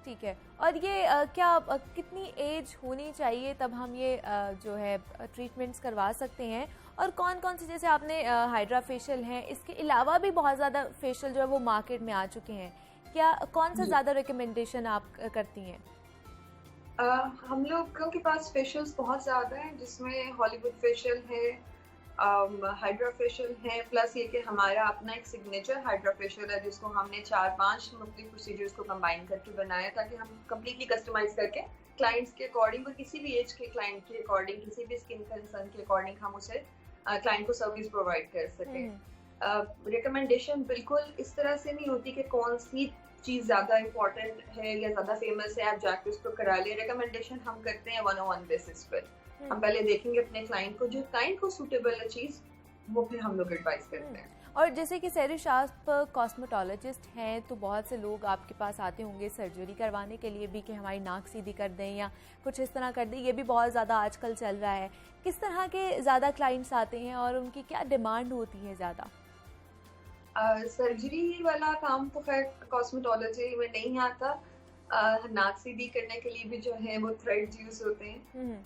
ठीक है। और ये क्या कितनी एज होनी चाहिए तब हम ये जो है ट्रीटमेंट्स करवा सकते हैं? और कौन कौन से, जैसे आपने हाइड्रा फेशियल हैं, इसके अलावा भी बहुत ज़्यादा फेशियल जो है वो मार्केट में आ चुके हैं, क्या कौन सा ज़्यादा रिकमेंडेशन आप करती हैं? हम लोगों के पास फेशियल्स बहुत ज़्यादा हैं, जिसमें हॉलीवुड फेशियल है, हाइड्रा फेशियल है, प्लस ये कि हमारा अपना एक सिग्नेचर हाइड्रा फेशियल है जिसको हमने 4-5 मुख्तलिफ प्रोसीजर्स को कंबाइन करके बनाया ताकि हम कम्प्लीटली कस्टमाइज करके क्लाइंट्स के अकॉर्डिंग और किसी भी एज के क्लाइंट के अकॉर्डिंग, किसी भी स्किन कंसर्न के अकॉर्डिंग हम उसे क्लाइंट को सर्विस प्रोवाइड कर सकें। रिकमेंडेशन बिल्कुल इस तरह से नहीं होती कि कौन सी चीज़ ज़्यादा इम्पोर्टेंट है या ज़्यादा फेमस है आप जाके उसको करा ले। रिकमेंडेशन हम करते हैं 1-on-1 बेसिस पर। हम पहले देखेंगे अपने क्लाइंट को, जो क्लाइंट को सूटेबल है चीज़ वो फिर हम लोग एडवाइस करते हैं। और जैसे कि सैरिश आप कॉस्मेटोलॉजिस्ट हैं तो बहुत से लोग आपके पास आते होंगे सर्जरी करवाने के लिए भी कि हमारी नाक सीधी कर दें या कुछ इस तरह कर दें, ये भी बहुत ज़्यादा आजकल चल रहा है। किस तरह के ज़्यादा क्लाइंट्स आते हैं और उनकी क्या डिमांड होती है ज़्यादा? सर्जरी वाला काम तो खैर कॉस्मेटोलॉजी में नहीं आता। नाक सीधी करने के लिए भी जो है वो थ्रेड्स यूज होते हैं।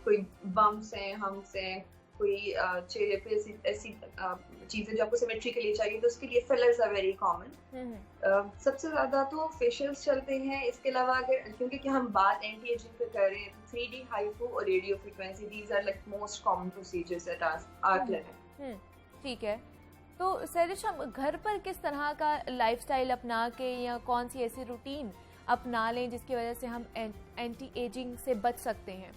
कोई बम्प्स हैं, हम्प्स हैं, कोई चेहरे पे ऐसी चीजें जो आपको सिमेट्री के लिए चाहिए तो उसके लिए फिलर्स आर वेरी कॉमन। सबसे ज्यादा तो फेशियल्स चलते हैं। इसके अलावा अगर क्योंकि कि हम बात एंटी एजिंग पे कर रहे हैं, 3D हाइफू और radio frequency, these are like most common procedures at our clinic. ठीक है। तो सैरिश हम घर पर किस तरह का लाइफस्टाइल अपना के या कौन सी ऐसी रूटीन अपना लें जिसकी वजह से हम एंटी एजिंग से बच सकते हैं?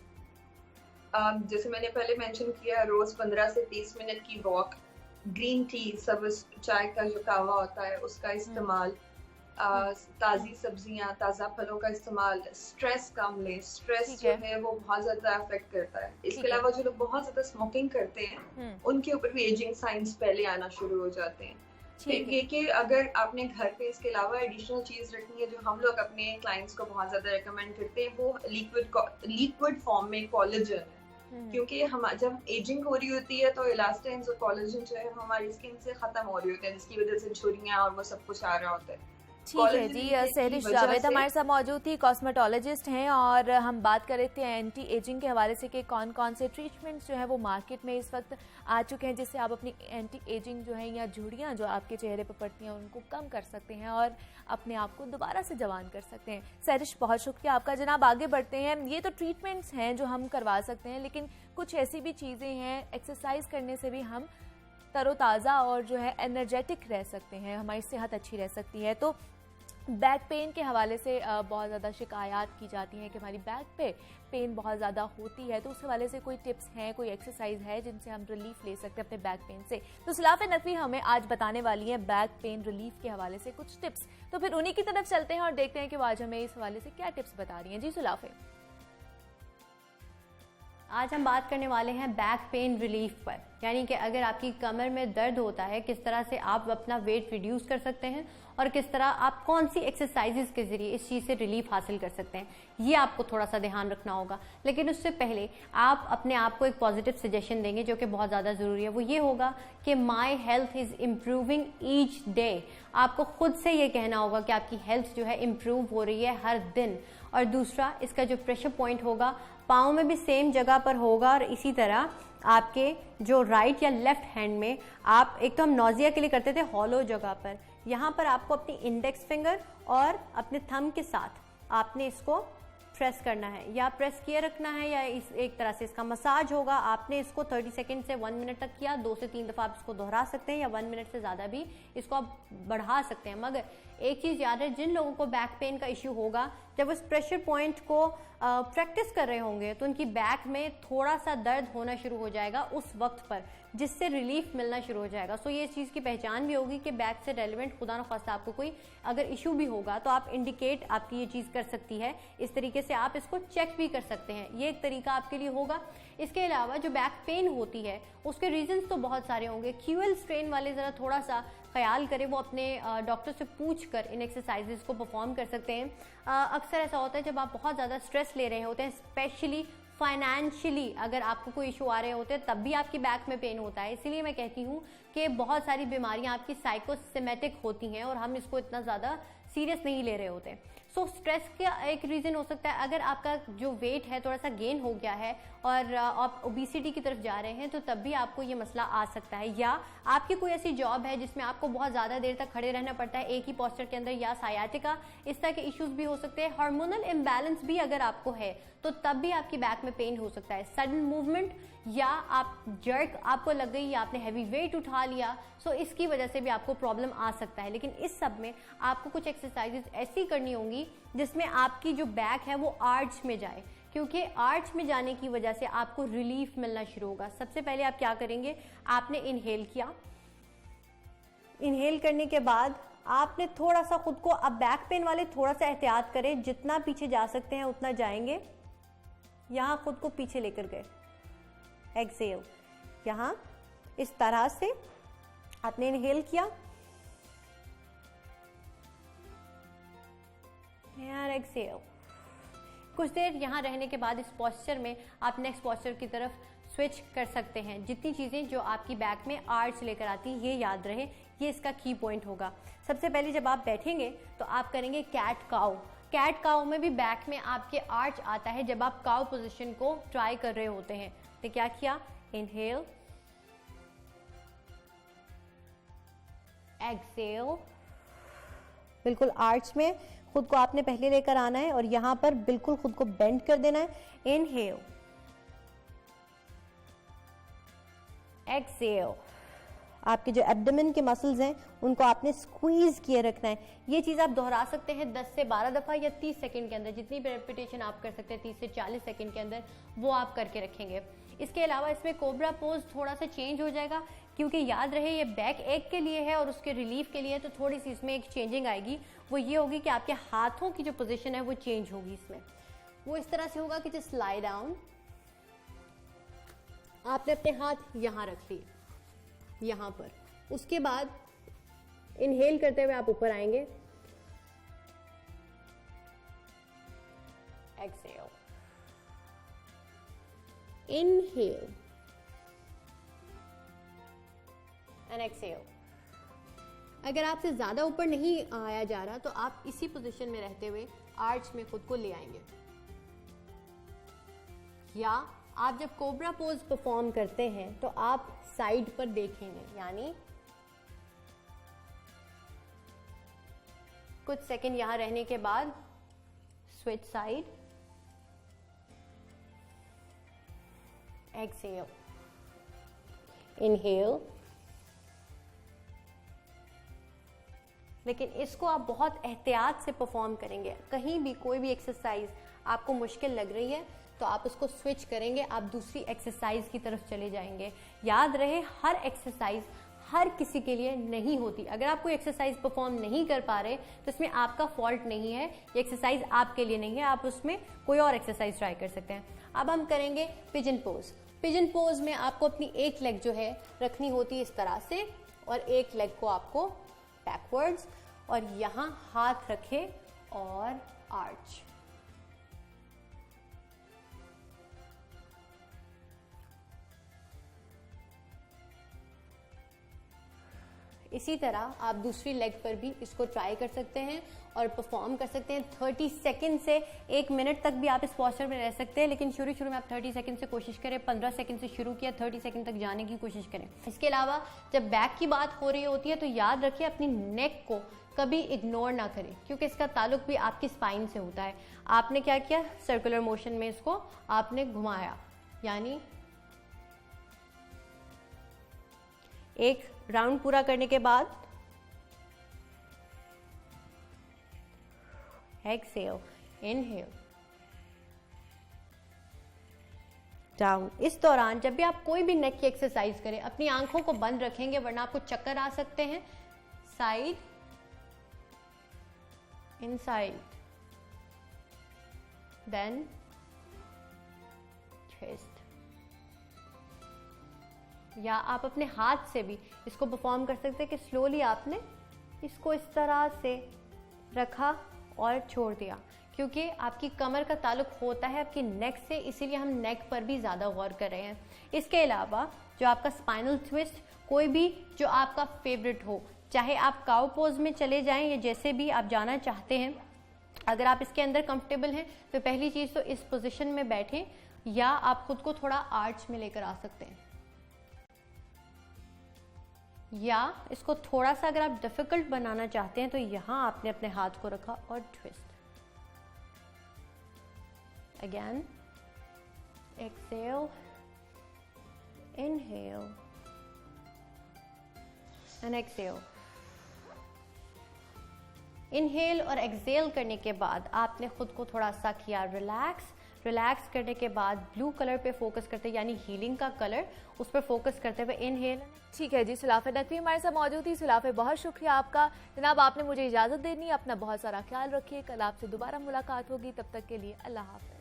जैसे मैंने पहले मेंशन किया, रोज 15 से 30 मिनट की वॉक, ग्रीन टी, सब्ज चाय का जो कहवा होता है उसका इस्तेमाल, ताज़ी सब्जियां, ताज़ा फलों का इस्तेमाल, स्ट्रेस कम लें। स्ट्रेस जो है वो बहुत ज़्यादा अफेक्ट करता है। इसके अलावा जो लोग बहुत ज़्यादा स्मोकिंग करते हैं उनके ऊपर भी एजिंग साइंस पहले आना शुरू हो जाते हैं। फिर कि अगर आपने घर पे इसके अलावा एडिशनल चीज़ रखनी है जो हम लोग अपने क्लाइंट्स को बहुत ज़्यादा रिकमेंड करते हैं, वो लिक्विड फॉर्म में कोलेजन है। क्योंकि हम जब एजिंग हो रही होती है तो इलास्टिन्स और कोलेजन जो है हमारी स्किन से खत्म हो रही होते हैं, जिसकी वजह से झुर्रियां और वो सब कुछ आ रहा होता है। ठीक है जी, सैरिश जावेद हमारे साथ मौजूद थी, कॉस्मेटोलॉजिस्ट हैं और हम बात कर रहे थे एंटी एजिंग के हवाले से कि कौन कौन से ट्रीटमेंट्स जो है वो मार्केट में इस वक्त आ चुके हैं जिससे आप अपनी एंटी एजिंग जो है या झुर्रियाँ जो आपके चेहरे पर पड़ती हैं उनको कम कर सकते हैं और अपने आप को दोबारा से जवान कर सकते हैं। सैरिश बहुत शुक्रिया आपका। जनाब आगे बढ़ते हैं। ये तो ट्रीटमेंट्स हैं जो हम करवा सकते हैं, लेकिन कुछ ऐसी भी चीज़ें हैं, एक्सरसाइज करने से भी हम तरोताज़ा और जो है एनर्जेटिक रह सकते हैं, हमारी सेहत अच्छी रह सकती है। तो बैक पेन के हवाले से बहुत ज़्यादा शिकायत की जाती हैं कि हमारी बैक पे पेन बहुत ज़्यादा होती है, तो उस हवाले से कोई टिप्स हैं, कोई एक्सरसाइज है जिनसे हम रिलीफ ले सकते हैं अपने बैक पेन से? तो सुलाफ़े नकवी हमें आज बताने वाली हैं बैक पेन रिलीफ के हवाले से कुछ टिप्स। तो फिर उन्हीं की तरफ चलते हैं और देखते हैं कि वो आज हमें इस हवाले से क्या टिप्स बता रही हैं। जी सुलाफ़े। आज हम बात करने वाले हैं बैक पेन रिलीफ पर। यानी कि अगर आपकी कमर में दर्द होता है, किस तरह से आप अपना वेट रिड्यूस कर सकते हैं और किस तरह आप कौन सी एक्सरसाइजेस के जरिए इस चीज़ से रिलीफ हासिल कर सकते हैं, ये आपको थोड़ा सा ध्यान रखना होगा। लेकिन उससे पहले आप अपने आप को एक पॉजिटिव सजेशन देंगे जो कि बहुत ज़्यादा ज़रूरी है। वो ये होगा कि my health is improving each day. आपको खुद से ये कहना होगा कि आपकी हेल्थ जो है इम्प्रूव हो रही है हर दिन। और दूसरा, इसका जो प्रेशर पॉइंट होगा पाँव में भी सेम जगह पर होगा और इसी तरह आपके जो राइट या लेफ्ट हैंड में आप, एक तो हम नोजिया के लिए करते थे हॉलो जगह पर, यहाँ पर आपको अपनी इंडेक्स फिंगर और अपने थंब के साथ आपने इसको प्रेस करना है, या प्रेस किए रखना है, या इस एक तरह से इसका मसाज होगा। आपने इसको 30 सेकंड से 1 मिनट तक किया, 2 से 3 दफ़ा आप इसको दोहरा सकते हैं, या 1 मिनट से ज़्यादा भी इसको आप बढ़ा सकते हैं। मगर एक चीज़ याद है, जिन लोगों को बैक पेन का इश्यू होगा, जब उस प्रेशर पॉइंट को प्रैक्टिस कर रहे होंगे तो उनकी बैक में थोड़ा सा दर्द होना शुरू हो जाएगा उस वक्त पर, जिससे रिलीफ मिलना शुरू हो जाएगा। सो ये इस चीज़ की पहचान भी होगी कि बैक से रेलिवेंट खुदा न खास्ता आपको कोई अगर इशू भी होगा तो आप इंडिकेट आपकी ये चीज़ कर सकती है। इस तरीके से आप इसको चेक भी कर सकते हैं, ये एक तरीका आपके लिए होगा। इसके अलावा जो बैक पेन होती है उसके रीजंस तो बहुत सारे होंगे। क्यूएल स्ट्रेन वाले ज़रा थोड़ा सा ख्याल करें, वो अपने डॉक्टर से पूछ कर इन एक्सरसाइजेज को परफॉर्म कर सकते हैं। अक्सर ऐसा होता है जब आप बहुत ज़्यादा स्ट्रेस ले रहे होते हैं, स्पेशली फाइनेंशियली अगर आपको कोई इशू आ रहे होते हैं, तब भी आपकी बैक में पेन होता है। इसीलिए मैं कहती हूँ कि बहुत सारी बीमारियाँ आपकी साइकोसिमेटिक होती हैं और हम इसको इतना ज़्यादा सीरियस नहीं ले रहे होते। सो स्ट्रेस का एक रीज़न हो सकता है, अगर आपका जो वेट है थोड़ा सा गेन हो गया है और आप ओबेसिटी की तरफ जा रहे हैं, तो तब भी आपको ये मसला आ सकता है। या आपकी कोई ऐसी जॉब है जिसमें आपको बहुत ज़्यादा देर तक खड़े रहना पड़ता है एक ही पोस्चर के अंदर, या सायाटिका, इस तरह के इश्यूज भी हो सकते हैं। हार्मोनल इम्बैलेंस भी अगर आपको है तो तब भी आपकी बैक में पेन हो सकता है। सडन मूवमेंट या आप जर्क आपको लग गई या आपने हैवी वेट उठा लिया, सो इसकी वजह से भी आपको प्रॉब्लम आ सकता है। लेकिन इस सब में आपको कुछ एक्सरसाइजेज ऐसी करनी होंगी जिसमें आपकी जो बैक है वो आर्च में जाए, क्योंकि आर्च में जाने की वजह से आपको रिलीफ मिलना शुरू होगा। सबसे पहले आप क्या करेंगे, आपने इनहेल किया, इनहेल करने के बाद आपने थोड़ा सा खुद को, अब बैक पेन वाले थोड़ा सा एहतियात करें, जितना पीछे जा सकते हैं उतना जाएंगे। यहाँ खुद को पीछे लेकर गए, एक्सेल, यहाँ इस तरह से आपने इनहेल किया, यार एक्सेल। कुछ देर यहाँ रहने के बाद इस पोस्चर में आप नेक्स्ट पोस्चर की तरफ स्विच कर सकते हैं। जितनी चीज़ें जो आपकी बैक में आर्च लेकर आती हैं, ये याद रहे, ये इसका की पॉइंट होगा। सबसे पहले जब आप बैठेंगे तो आप करेंगे कैट काउ। कैट काउ में भी बैक में आपके आर्च आता है जब आप काउ पोजीशन को ट्राई कर रहे होते हैं। तो क्या किया, इनहेल, एक्सेल, बिल्कुल आर्च में खुद को आपने पहले लेकर आना है और यहां पर बिल्कुल खुद को बेंड कर देना है। इनहेल, एक्सेल, आपके जो एब्डोमेन के मसल्स हैं उनको आपने स्क्वीज किए रखना है। ये चीज़ आप दोहरा सकते हैं 10 से 12 दफ़ा या 30 सेकंड के अंदर, जितनी भी रेपिटेशन आप कर सकते हैं 30 से 40 सेकंड के अंदर, वो आप करके रखेंगे। इसके अलावा इसमें कोबरा पोज थोड़ा सा चेंज हो जाएगा, क्योंकि याद रहे ये बैक एक के लिए है और उसके रिलीफ के लिए, तो थोड़ी सी इसमें एक चेंजिंग आएगी। वो ये होगी कि आपके हाथों की जो पोजीशन है वो चेंज होगी। इसमें वो इस तरह से होगा कि जस्ट लाई डाउन, आपने अपने हाथ यहाँ रख लिए, यहाँ पर। उसके बाद इनहेल करते हुए आप ऊपर आएंगे, एक्सेल, इनहेल एंड एक्सेल। अगर आपसे ज्यादा ऊपर नहीं आया जा रहा तो आप इसी पोजीशन में रहते हुए आर्च में खुद को ले आएंगे। या आप जब कोबरा पोज परफॉर्म करते हैं तो आप साइड पर देखेंगे, यानी कुछ सेकंड यहां रहने के बाद स्विच साइड, एक्सेल, इनहेल। लेकिन इसको आप बहुत एहतियात से परफॉर्म करेंगे। कहीं भी कोई भी एक्सरसाइज आपको मुश्किल लग रही है तो आप उसको स्विच करेंगे, आप दूसरी एक्सरसाइज की तरफ चले जाएंगे। याद रहे, हर एक्सरसाइज हर किसी के लिए नहीं होती। अगर आप कोई एक्सरसाइज परफॉर्म नहीं कर पा रहे तो इसमें आपका फॉल्ट नहीं है, ये एक्सरसाइज आपके लिए नहीं है, आप उसमें कोई और एक्सरसाइज ट्राई कर सकते हैं। अब हम करेंगे पिजन पोज। पिजन पोज में आपको अपनी एक लेग जो है रखनी होती है इस तरह से, और एक लेग को आपको बैकवर्ड्स, और यहाँ हाथ रखे और आर्च। इसी तरह आप दूसरी लेग पर भी इसको ट्राई कर सकते हैं और परफॉर्म कर सकते हैं। 30 सेकंड से 1 मिनट तक भी आप इस पोस्चर में रह सकते हैं, लेकिन शुरू में आप 30 सेकंड से कोशिश करें। 15 सेकंड से शुरू किया, 30 सेकंड तक जाने की कोशिश करें। इसके अलावा जब बैक की बात हो रही होती है तो याद रखिए अपनी नेक को कभी इग्नोर ना करें, क्योंकि इसका ताल्लुक भी आपकी स्पाइन से होता है। आपने क्या किया, सर्कुलर मोशन में इसको आपने घुमाया, यानी एक राउंड पूरा करने के बाद एक्सहेल, इनहेल, डाउन। इस दौरान जब भी आप कोई भी नेक की एक्सरसाइज करें अपनी आंखों को बंद रखेंगे, वरना आपको चक्कर आ सकते हैं। Side, inside, then twist. या आप अपने हाथ से भी इसको परफॉर्म कर सकते हैं कि स्लोली आपने इसको इस तरह से रखा और छोड़ दिया, क्योंकि आपकी कमर का ताल्लुक होता है आपकी नेक से, इसीलिए हम नेक पर भी ज़्यादा गौर कर रहे हैं। इसके अलावा जो आपका स्पाइनल ट्विस्ट, कोई भी जो आपका फेवरेट हो, चाहे आप काउ पोज में चले जाएं या जैसे भी आप जाना चाहते हैं, अगर आप इसके अंदर कंफर्टेबल हैं तो पहली चीज़ तो इस पोजीशन में बैठें, या आप खुद को थोड़ा आर्च में लेकर आ सकते हैं, या इसको थोड़ा सा अगर आप डिफिकल्ट बनाना चाहते हैं तो यहां आपने अपने हाथ को रखा और twist. Again exhale, inhale and exhale. Inhale और एक्सहेल करने के बाद आपने खुद को थोड़ा सा किया रिलैक्स। रिलैक्स करने के बाद ब्लू कलर पे फोकस करते, यानी हीलिंग का कलर, उस पर फोकस करते हुए इनहेल। ठीक है जी, सुलाफे नकवी हमारे साथ मौजूद थी। सुलाफे, बहुत शुक्रिया आपका। जनाब, आपने मुझे इजाज़त देनी है। अपना बहुत सारा ख्याल रखिए। कल आपसे दोबारा मुलाकात होगी, तब तक के लिए अल्लाह हाफ़िज़।